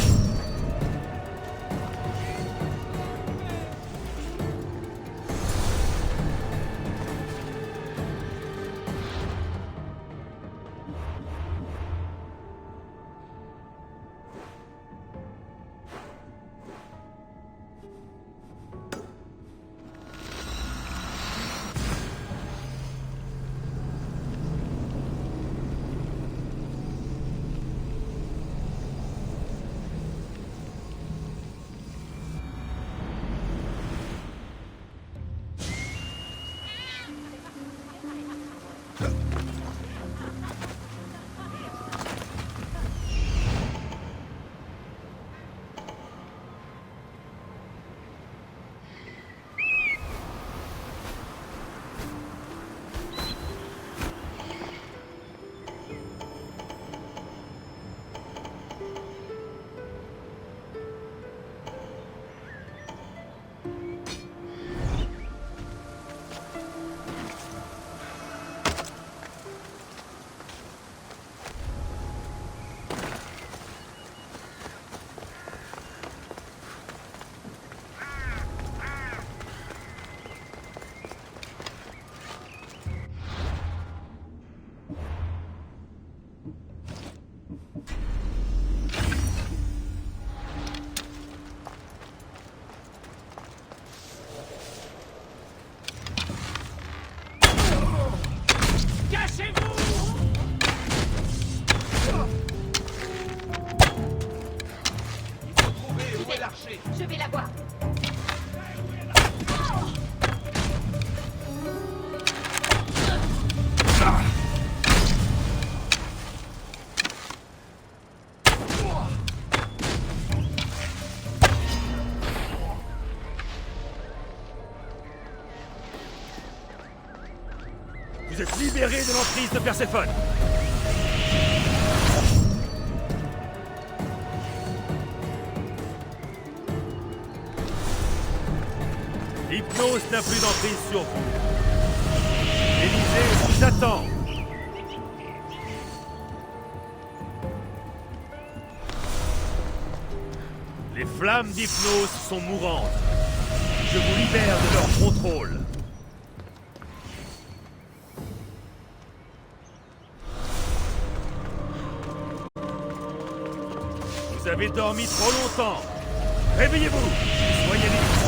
Speaker 2: Je vais la voir.
Speaker 10: Vous êtes libérés de l'emprise de Perséphone. L'hypnose n'a plus d'emprise sur vous. L'Élysée vous attend. Les flammes d'hypnose sont mourantes. Je vous libère de leur contrôle. Vous avez dormi trop longtemps. Réveillez-vous. Soyez libres.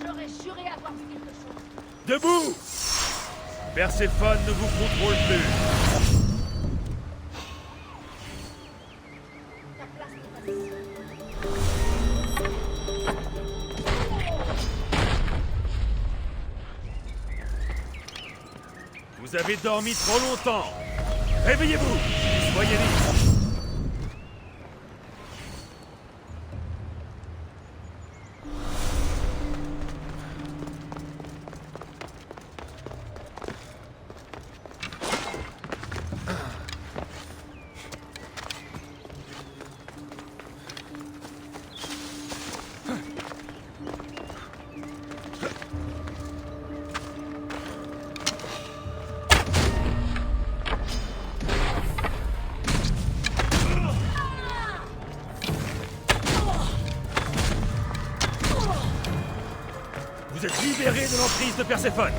Speaker 5: J'aurais juré avoir vu quelque chose.
Speaker 10: Debout! Perséphone ne vous contrôle plus.
Speaker 5: Ta place n'est pas ici.
Speaker 10: Vous avez dormi trop longtemps. Réveillez-vous. Soyez libres. Vous êtes libérés de l'emprise de Perséphone.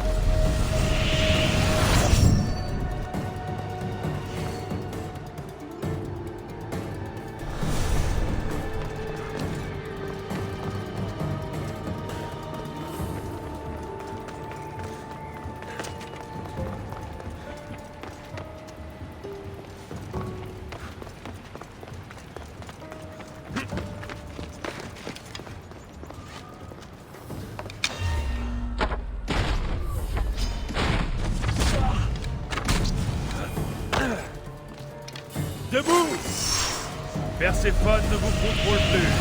Speaker 10: Debout! Perséphone ne vous contrôle plus.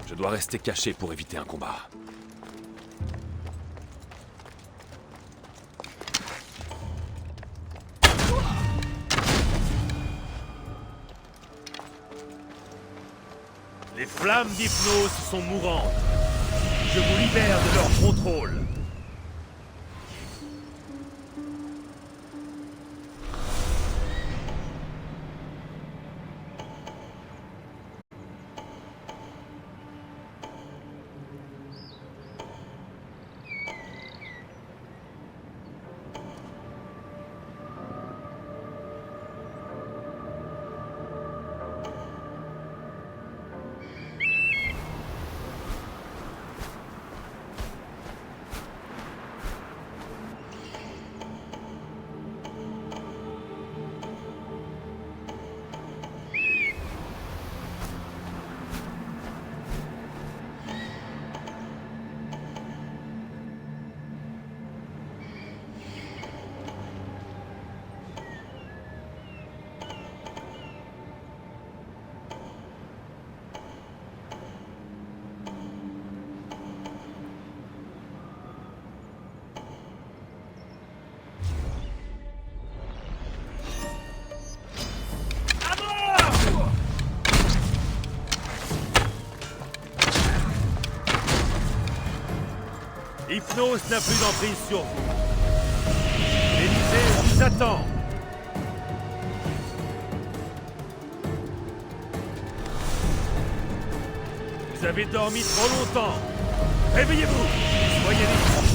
Speaker 1: Je dois rester caché pour éviter un combat.
Speaker 10: Les flammes d'hypnose sont mourantes. Je vous libère de leur contrôle. Hypnos n'a plus d'emprise sur vous. L'Élysée vous attend. Vous avez dormi trop longtemps. Réveillez-vous. Soyez libres.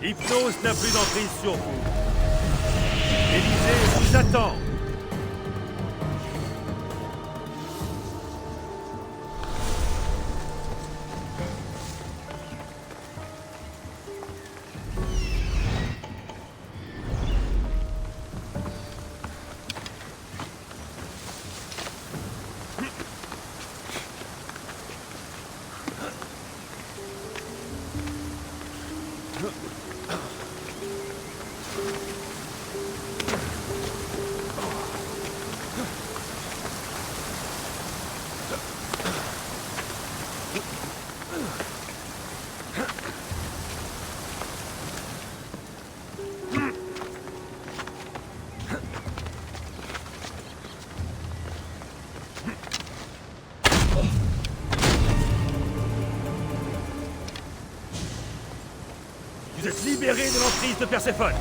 Speaker 10: Hypnos n'a plus d'emprise sur vous. L'Élysée vous attend. Vous êtes libérés de l'emprise de Perséphone.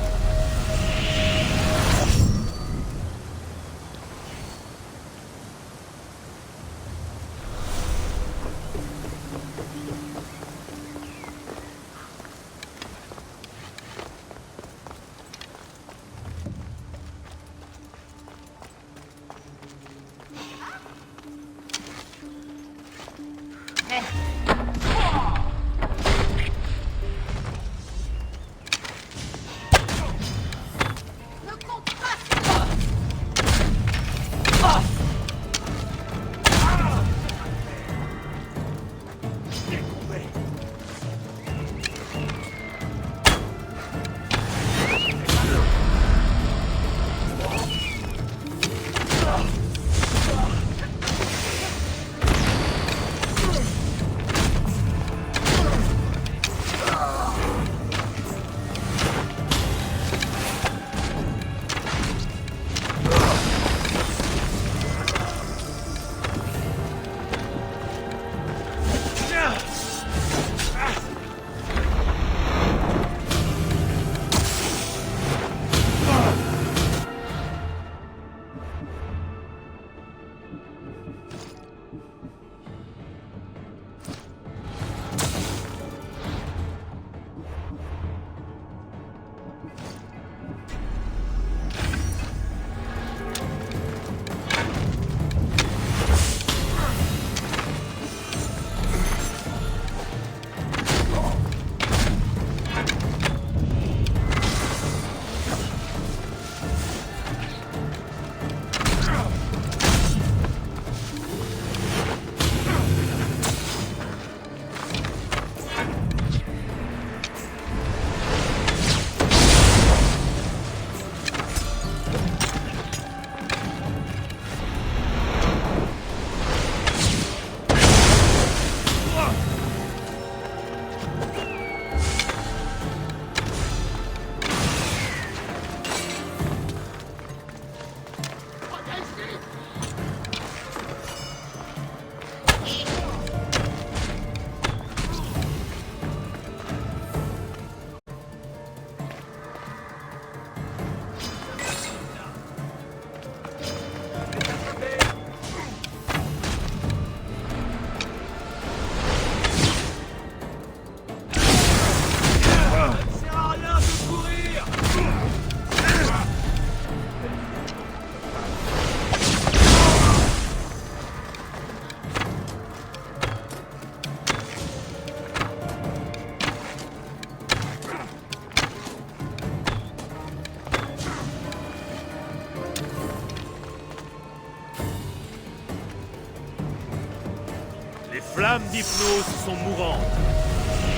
Speaker 10: flammes d'hypnose sont mourantes.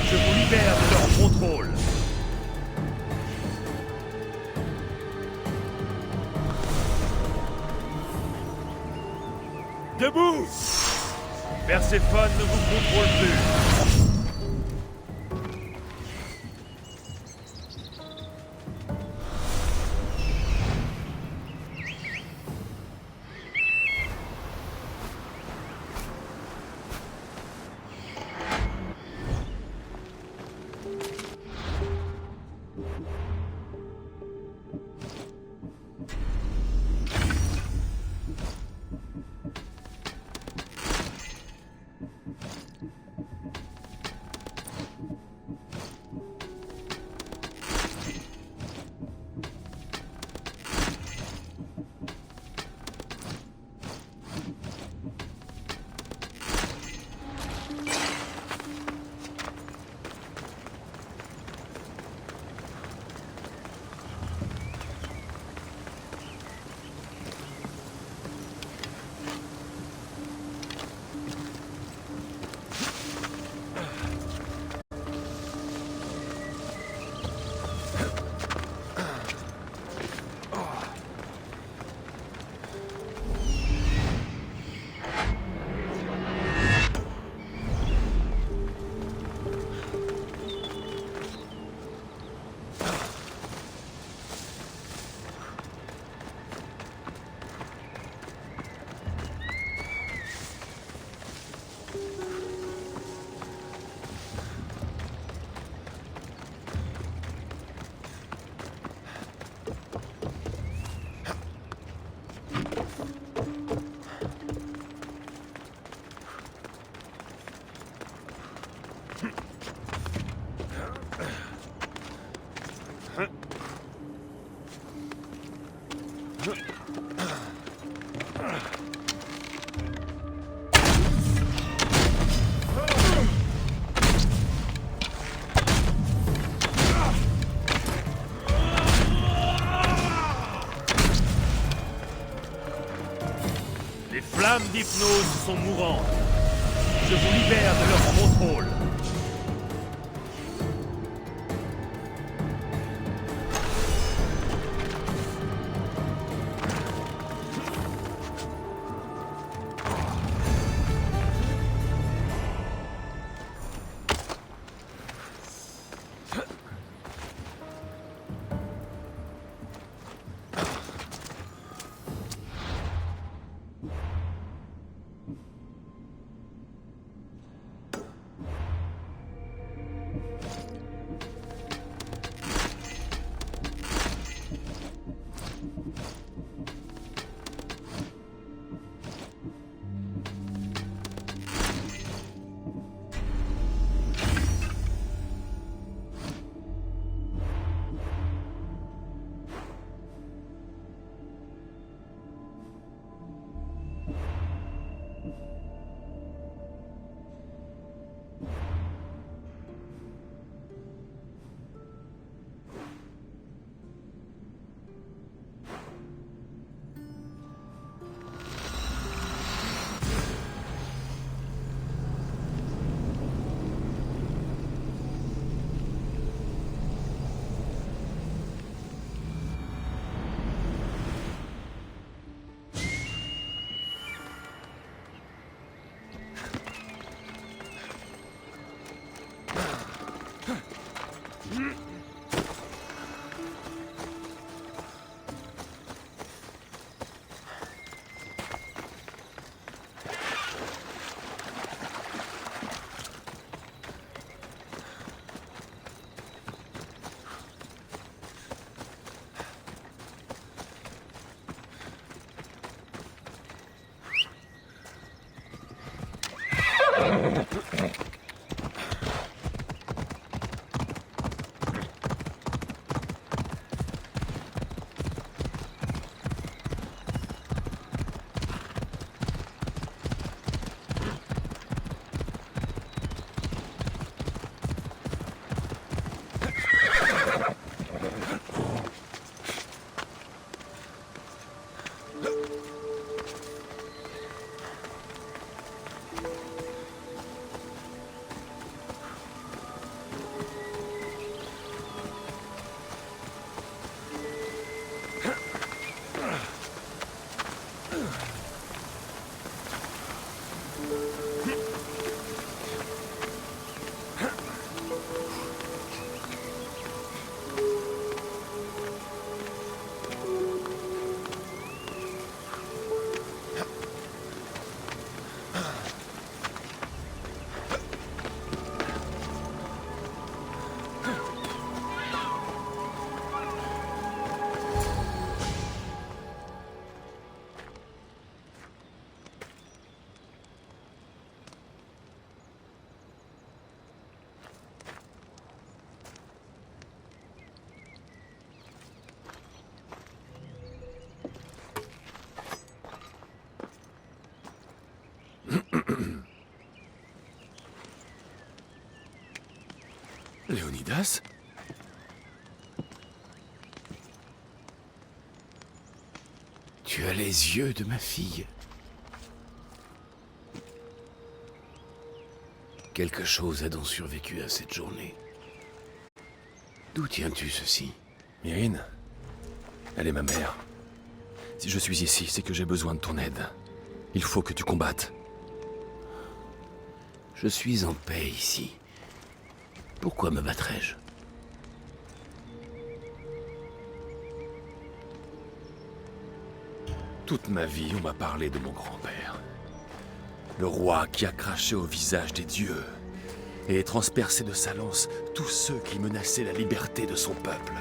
Speaker 10: Je vous libère de leur contrôle. Debout! Perséphone ne vous contrôle plus. Les flammes d'hypnose sont mourantes. Je vous libère de leur contrôle.
Speaker 1: Léonidas?
Speaker 9: Tu as les yeux de ma fille. Quelque chose a donc survécu à cette journée. D'où tiens-tu ceci?
Speaker 1: Myrine? Elle est ma mère. Si je suis ici, c'est que j'ai besoin de ton aide. Il faut que tu combattes.
Speaker 9: Je suis en paix ici. Pourquoi me battrais-je?
Speaker 1: Toute ma vie, on m'a parlé de mon grand-père. Le roi qui a craché au visage des dieux et transpercé de sa lance tous ceux qui menaçaient la liberté de son peuple.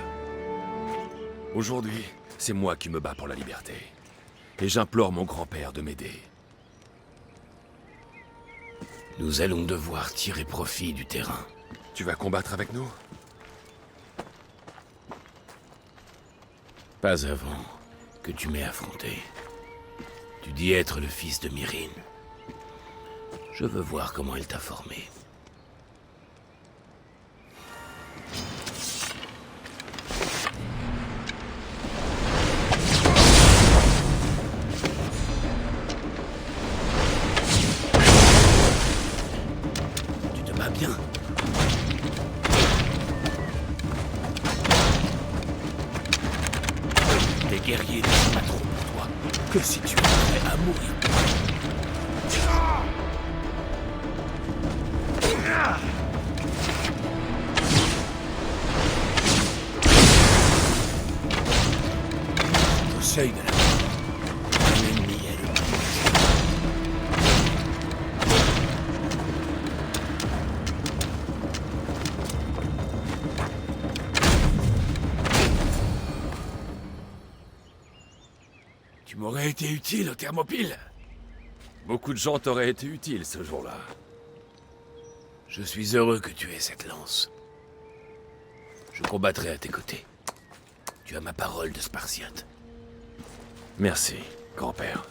Speaker 1: Aujourd'hui, c'est moi qui me bats pour la liberté. Et j'implore mon grand-père de m'aider.
Speaker 9: Nous allons devoir tirer profit du terrain.
Speaker 1: Tu vas combattre avec nous?
Speaker 9: Pas avant que tu m'aies affronté. Tu dis être le fils de Myrine. Je veux voir comment elle t'a formé. Tu te bats bien. Des guerriers ne sont pas trop pour toi que si tu es prêt à mourir. Au seuil de la mort, un ennemi est le plus. Tu m'aurais été utile au Thermopyle.
Speaker 1: Beaucoup de gens t'auraient été utiles ce jour-là.
Speaker 9: Je suis heureux que tu aies cette lance. Je combattrai à tes côtés. Tu as ma parole de Spartiate.
Speaker 1: Merci, grand-père.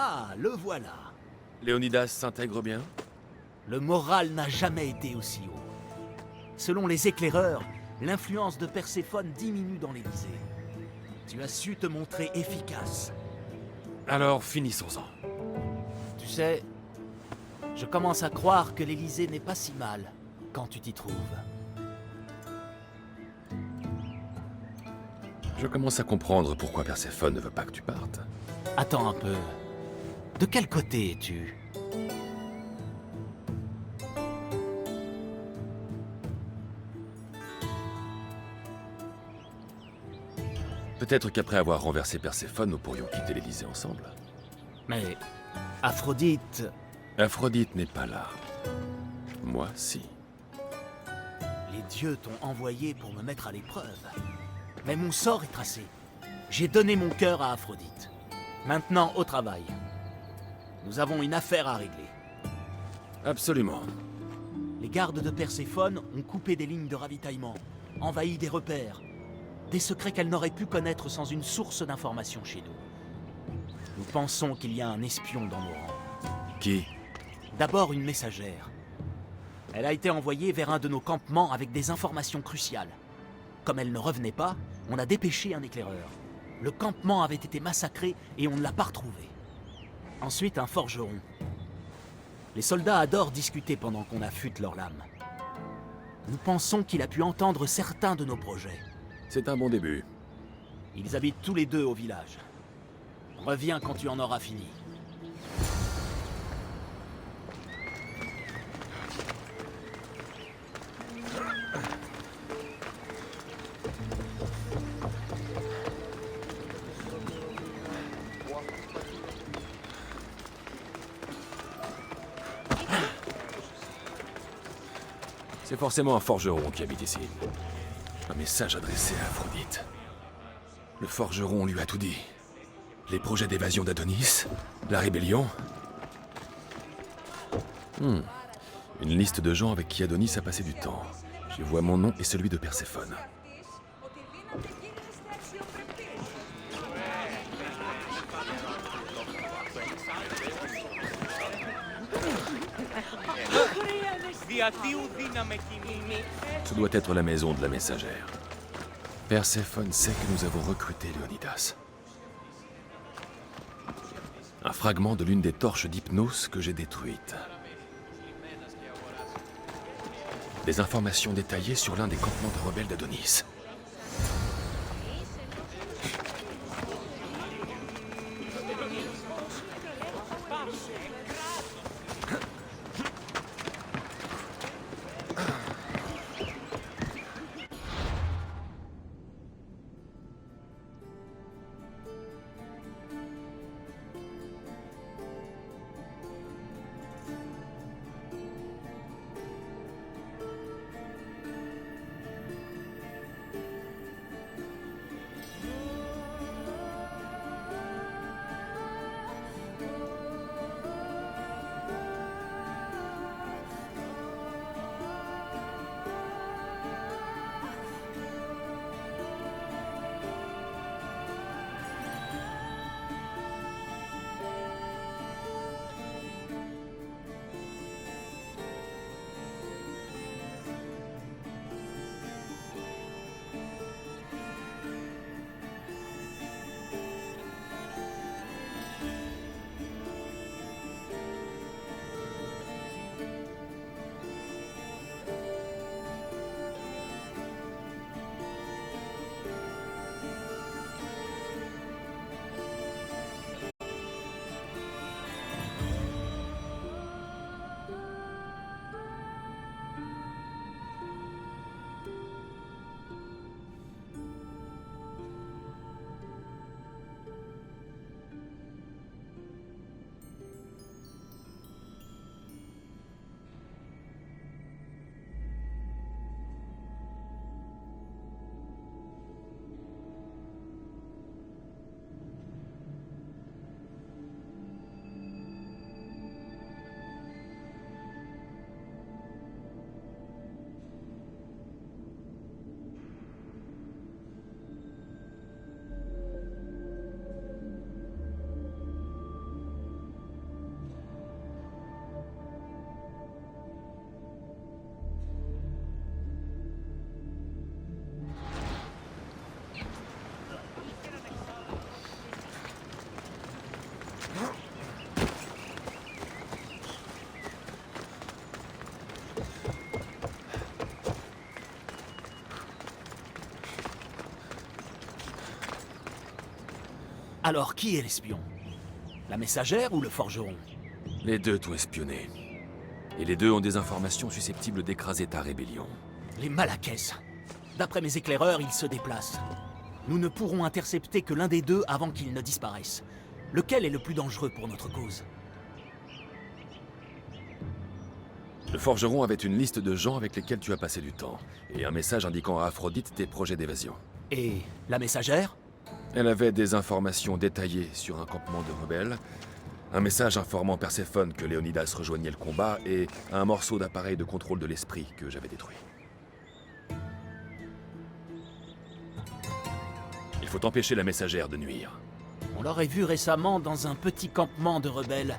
Speaker 6: Ah, le voilà.
Speaker 1: Léonidas s'intègre bien?
Speaker 6: Le moral n'a jamais été aussi haut. Selon les éclaireurs, l'influence de Perséphone diminue dans l'Élysée. Tu as su te montrer efficace.
Speaker 1: Alors, finissons-en.
Speaker 6: Tu sais, je commence à croire que l'Élysée n'est pas si mal quand tu t'y trouves.
Speaker 1: Je commence à comprendre pourquoi Perséphone ne veut pas que tu partes.
Speaker 6: Attends un peu. De quel côté es-tu?
Speaker 1: Peut-être qu'après avoir renversé Perséphone, nous pourrions quitter l'Élysée ensemble.
Speaker 6: Mais Aphrodite...
Speaker 1: Aphrodite n'est pas là. Moi, si.
Speaker 6: Les dieux t'ont envoyé pour me mettre à l'épreuve. Mais mon sort est tracé. J'ai donné mon cœur à Aphrodite. Maintenant, au travail. Nous avons une affaire à régler.
Speaker 1: Absolument.
Speaker 6: Les gardes de Perséphone ont coupé des lignes de ravitaillement, envahi des repères, des secrets qu'elle n'aurait pu connaître sans une source d'information chez nous. Nous pensons qu'il y a un espion dans nos rangs.
Speaker 1: Qui?
Speaker 6: D'abord une messagère. Elle a été envoyée vers un de nos campements avec des informations cruciales. Comme elle ne revenait pas, on a dépêché un éclaireur. Le campement avait été massacré et on ne l'a pas retrouvé. Ensuite, un forgeron. Les soldats adorent discuter pendant qu'on affûte leurs lames. Nous pensons qu'il a pu entendre certains de nos projets.
Speaker 1: C'est un bon début.
Speaker 6: Ils habitent tous les deux au village. Reviens quand tu en auras fini.
Speaker 1: C'est forcément un forgeron qui habite ici. Un message adressé à Aphrodite. Le forgeron lui a tout dit. Les projets d'évasion d'Adonis, la rébellion. Une liste de gens avec qui Adonis a passé du temps. Je vois mon nom et celui de Perséphone. Ce doit être la maison de la messagère. Perséphone sait que nous avons recruté Léonidas. Un fragment de l'une des torches d'Hypnos que j'ai détruite. Des informations détaillées sur l'un des campements de rebelles d'Adonis.
Speaker 9: Alors, qui est l'espion? La messagère ou le forgeron?
Speaker 1: Les deux t'ont espionné. Et les deux ont des informations susceptibles d'écraser ta rébellion.
Speaker 9: Les Malakès. D'après mes éclaireurs, ils se déplacent. Nous ne pourrons intercepter que l'un des deux avant qu'ils ne disparaissent. Lequel est le plus dangereux pour notre cause?
Speaker 1: Le forgeron avait une liste de gens avec lesquels tu as passé du temps, et un message indiquant à Aphrodite tes projets d'évasion.
Speaker 9: Et la messagère?
Speaker 1: Elle avait des informations détaillées sur un campement de rebelles, un message informant Perséphone que Léonidas rejoignait le combat, et un morceau d'appareil de contrôle de l'esprit que j'avais détruit. Il faut empêcher la messagère de nuire.
Speaker 9: On l'aurait vu récemment dans un petit campement de rebelles.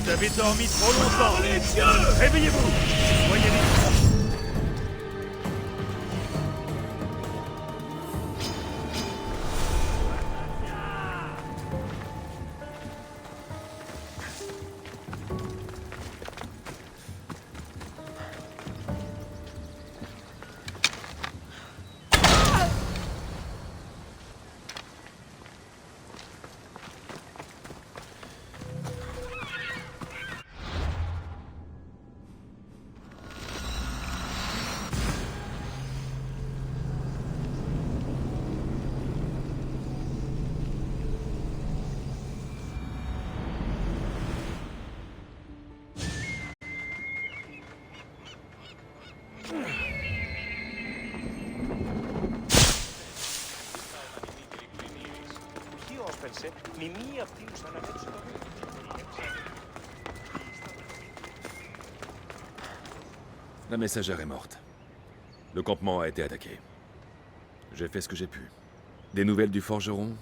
Speaker 10: Vous avez dormi trop longtemps. Les dieux! Réveillez-vous! Soyez libres.
Speaker 1: La messagère est morte. Le campement a été attaqué. J'ai fait ce que j'ai pu. Des nouvelles du forgeron?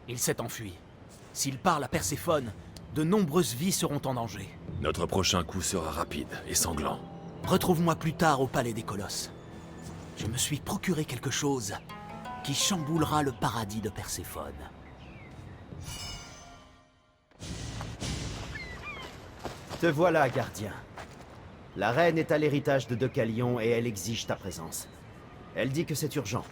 Speaker 9: Il s'est enfui. S'il parle à Perséphone, de nombreuses vies seront en danger.
Speaker 1: Notre prochain coup sera rapide et sanglant.
Speaker 9: Retrouve-moi plus tard au palais des Colosses. Je me suis procuré quelque chose qui chamboulera le paradis de Perséphone.
Speaker 6: Te voilà, gardien. La reine est à l'héritage de Deucalion et elle exige ta présence. Elle dit que c'est urgent.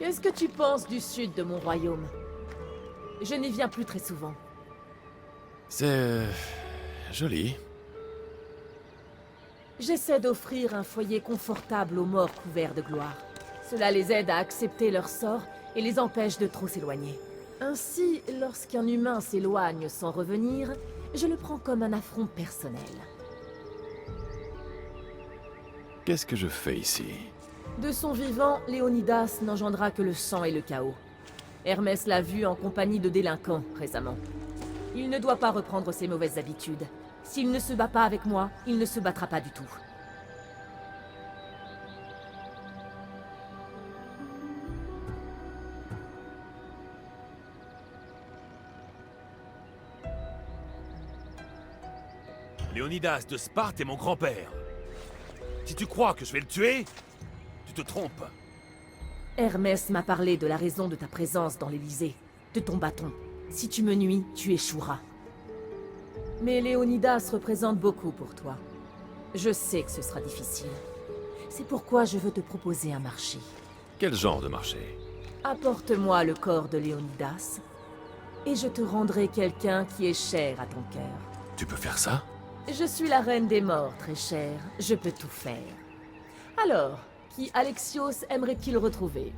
Speaker 11: Qu'est-ce que tu penses du sud de mon royaume? Je n'y viens plus très souvent.
Speaker 1: C'est... joli.
Speaker 11: J'essaie d'offrir un foyer confortable aux morts couverts de gloire. Cela les aide à accepter leur sort et les empêche de trop s'éloigner. Ainsi, lorsqu'un humain s'éloigne sans revenir, je le prends comme un affront personnel.
Speaker 1: Qu'est-ce que je fais ici?
Speaker 11: De son vivant, Léonidas n'engendra que le sang et le chaos. Hermès l'a vu en compagnie de délinquants récemment. Il ne doit pas reprendre ses mauvaises habitudes. S'il ne se bat pas avec moi, il ne se battra pas du tout.
Speaker 10: Léonidas de Sparte est mon grand-père. Si tu crois que je vais le tuer, tu te trompes.
Speaker 11: Hermès m'a parlé de la raison de ta présence dans l'Élysée, de ton bâton. Si tu me nuis, tu échoueras. Mais Léonidas représente beaucoup pour toi. Je sais que ce sera difficile. C'est pourquoi je veux te proposer un marché.
Speaker 1: Quel genre de marché?
Speaker 11: Apporte-moi le corps de Léonidas, et je te rendrai quelqu'un qui est cher à ton cœur.
Speaker 1: Tu peux faire ça?
Speaker 11: Je suis la reine des morts, très chère. Je peux tout faire. Alors, qui Alexios aimerait-il retrouver?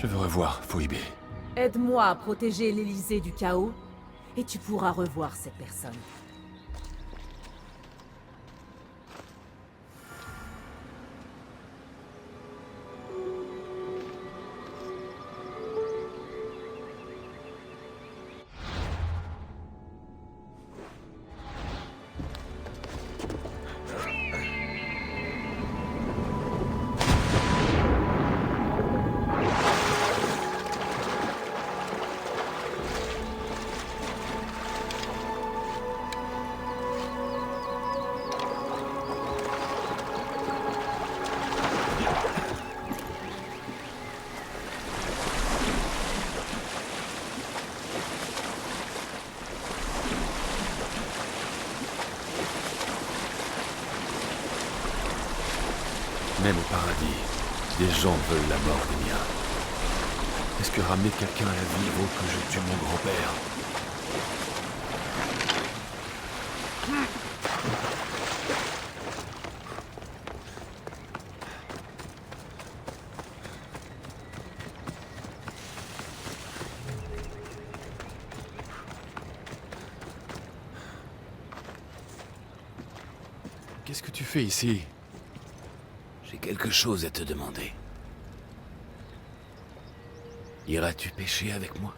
Speaker 1: Je veux revoir Phoebe.
Speaker 11: Aide-moi à protéger l'Élysée du chaos, et tu pourras revoir cette personne.
Speaker 1: Même au paradis, des gens veulent la mort des miens. Est-ce que ramener quelqu'un à la vie vaut que je tue mon grand-père? Qu'est-ce que tu fais ici?
Speaker 9: J'ai quelque chose à te demander. Iras-tu pêcher avec moi?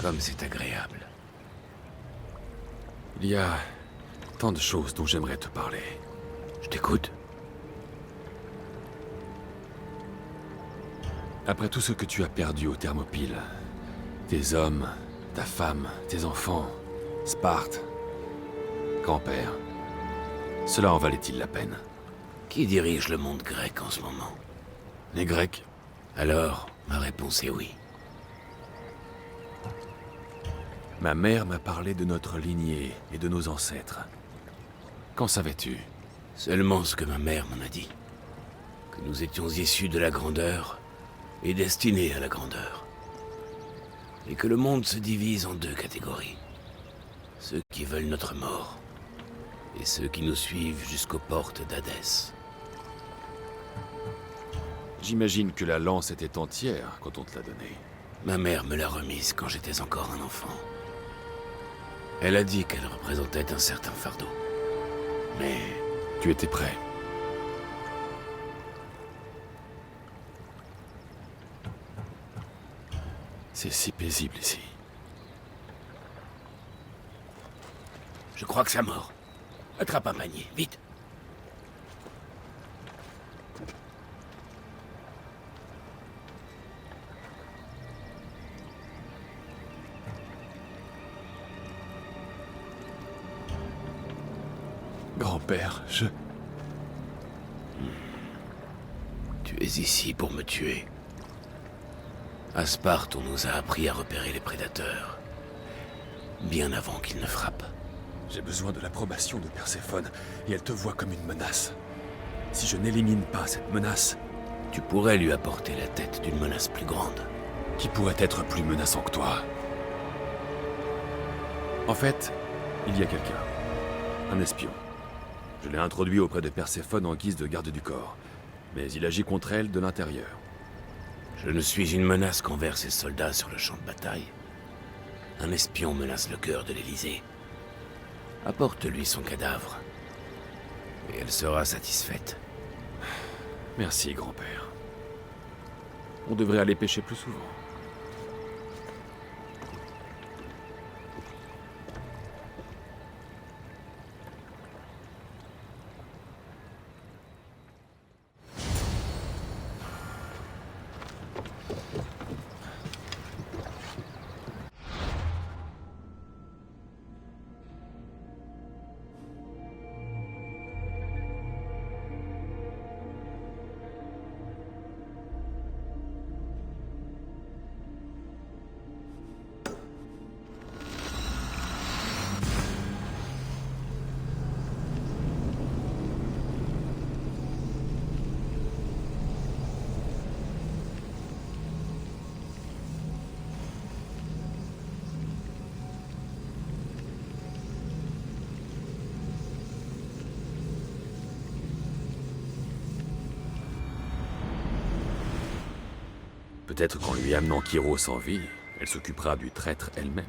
Speaker 9: Comme c'est agréable.
Speaker 1: Il y a Tant de choses dont j'aimerais te parler.
Speaker 6: Je t'écoute.
Speaker 1: Après tout ce que tu as perdu aux Thermopyles, tes hommes, ta femme, tes enfants, Sparte, grand-père, cela en valait-il la peine?
Speaker 6: Qui dirige le monde grec en ce moment?
Speaker 1: Les Grecs?
Speaker 6: Alors, ma réponse est oui.
Speaker 1: Ma mère m'a parlé de notre lignée et de nos ancêtres. Qu'en savais-tu?
Speaker 6: Seulement ce que ma mère m'en a dit. Que nous étions issus de la grandeur et destinés à la grandeur. Et que le monde se divise en deux catégories. Ceux qui veulent notre mort et ceux qui nous suivent jusqu'aux portes d'Hadès.
Speaker 1: J'imagine que la lance était entière quand on te l'a donnée.
Speaker 6: Ma mère me l'a remise quand j'étais encore un enfant. Elle a dit qu'elle représentait un certain fardeau. Mais
Speaker 1: tu étais prêt. C'est si paisible ici.
Speaker 6: je crois que ça mord. Attrape un panier, vite.
Speaker 1: Grand-père, je...
Speaker 6: Tu es ici pour me tuer. À Sparte, on nous a appris à repérer les prédateurs. Bien avant qu'ils ne frappent.
Speaker 1: J'ai besoin de l'approbation de Perséphone, et elle te voit comme une menace. Si je n'élimine pas cette menace...
Speaker 6: Tu pourrais lui apporter la tête d'une menace plus grande.
Speaker 1: Qui pourrait être plus menaçant que toi? En fait, il y a quelqu'un. Un espion. Je l'ai introduit auprès de Perséphone en guise de garde du corps. Mais il agit contre elle de l'intérieur.
Speaker 6: Je ne suis une menace qu'envers ces soldats sur le champ de bataille. Un espion menace le cœur de l'Élysée. Apporte-lui son cadavre. Et elle sera satisfaite.
Speaker 1: Merci, grand-père. On devrait aller pêcher plus souvent. Peut-être qu'en lui amenant Kyros en vie, elle s'occupera du traître elle-même.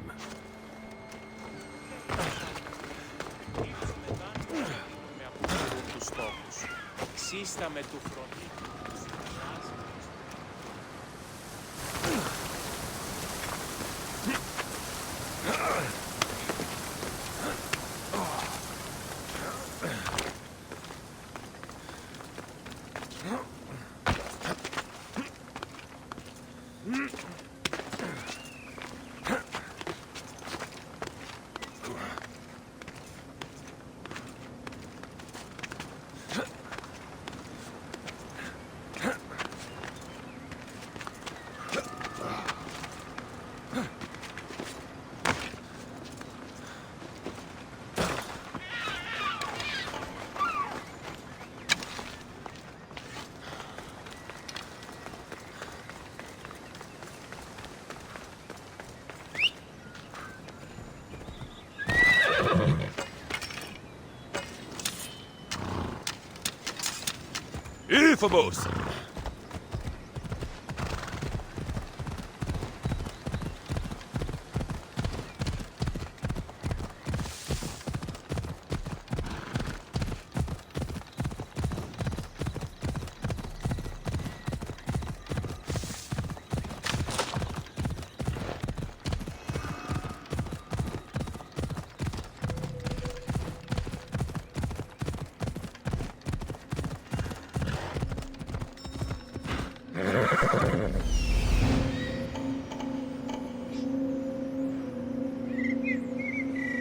Speaker 1: Phobos!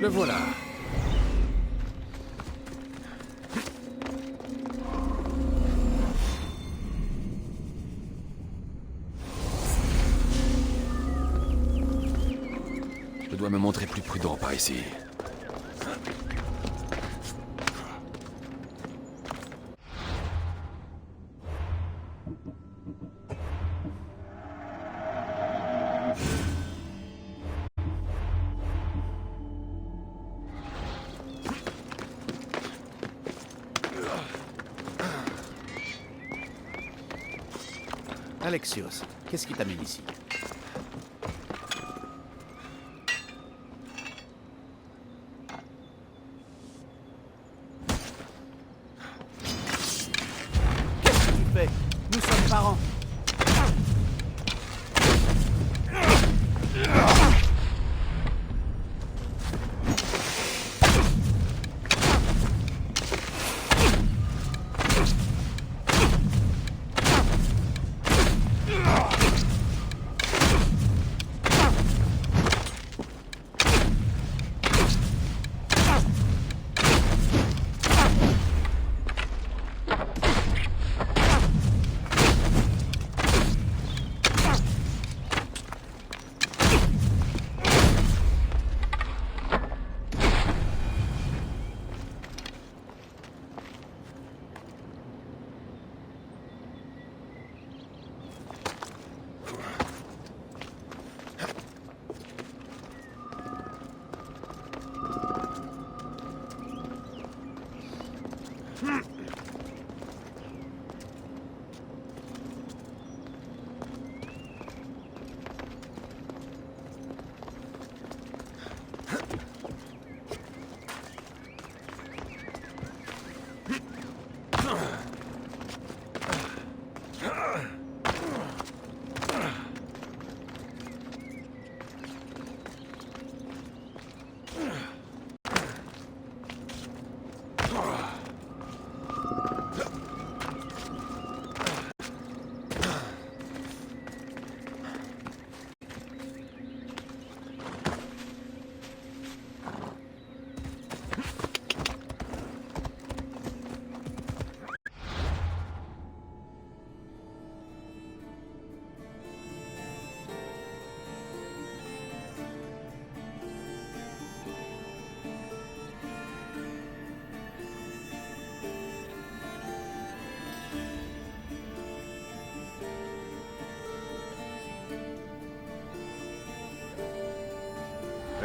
Speaker 3: Le voilà.
Speaker 1: Je dois me montrer plus prudent par ici.
Speaker 9: Alexios, qu'est-ce qui t'amène ici? Qu'est-ce que tu fais? Nous sommes parents.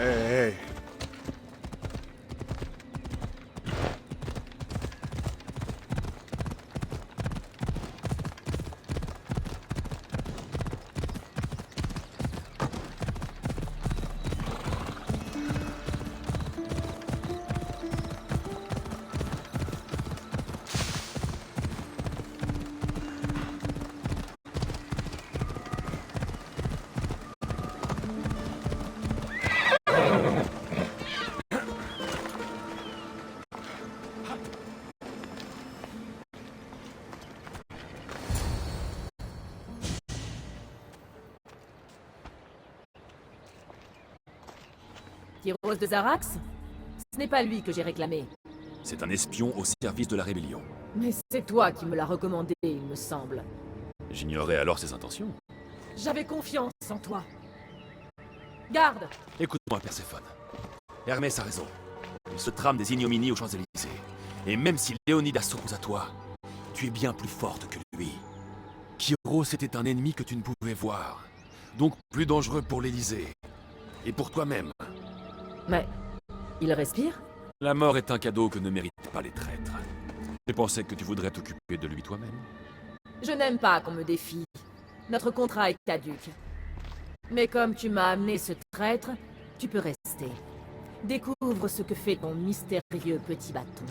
Speaker 1: Hey.
Speaker 11: Tyros de Zarax? Ce n'est pas lui que j'ai réclamé.
Speaker 1: C'est un espion au service de la rébellion.
Speaker 11: Mais c'est toi qui me l'as recommandé, il me semble.
Speaker 1: J'ignorais alors ses intentions.
Speaker 11: J'avais confiance en toi. Garde!
Speaker 1: Écoute-moi, Perséphone. Hermès a raison. Il se trame des ignominies aux Champs-Élysées. Et même si Léonidas s'oppose à toi, tu es bien plus forte que lui. Kyros était un ennemi que tu ne pouvais voir. Donc plus dangereux pour l'Élysée. Et pour toi-même.
Speaker 11: Mais... il respire?
Speaker 1: La mort est un cadeau que ne méritent pas les traîtres. Je pensais que tu voudrais t'occuper de lui toi-même.
Speaker 11: Je n'aime pas qu'on me défie. Notre contrat est caduc. Mais comme tu m'as amené ce traître, tu peux rester. Découvre ce que fait ton mystérieux petit bâton.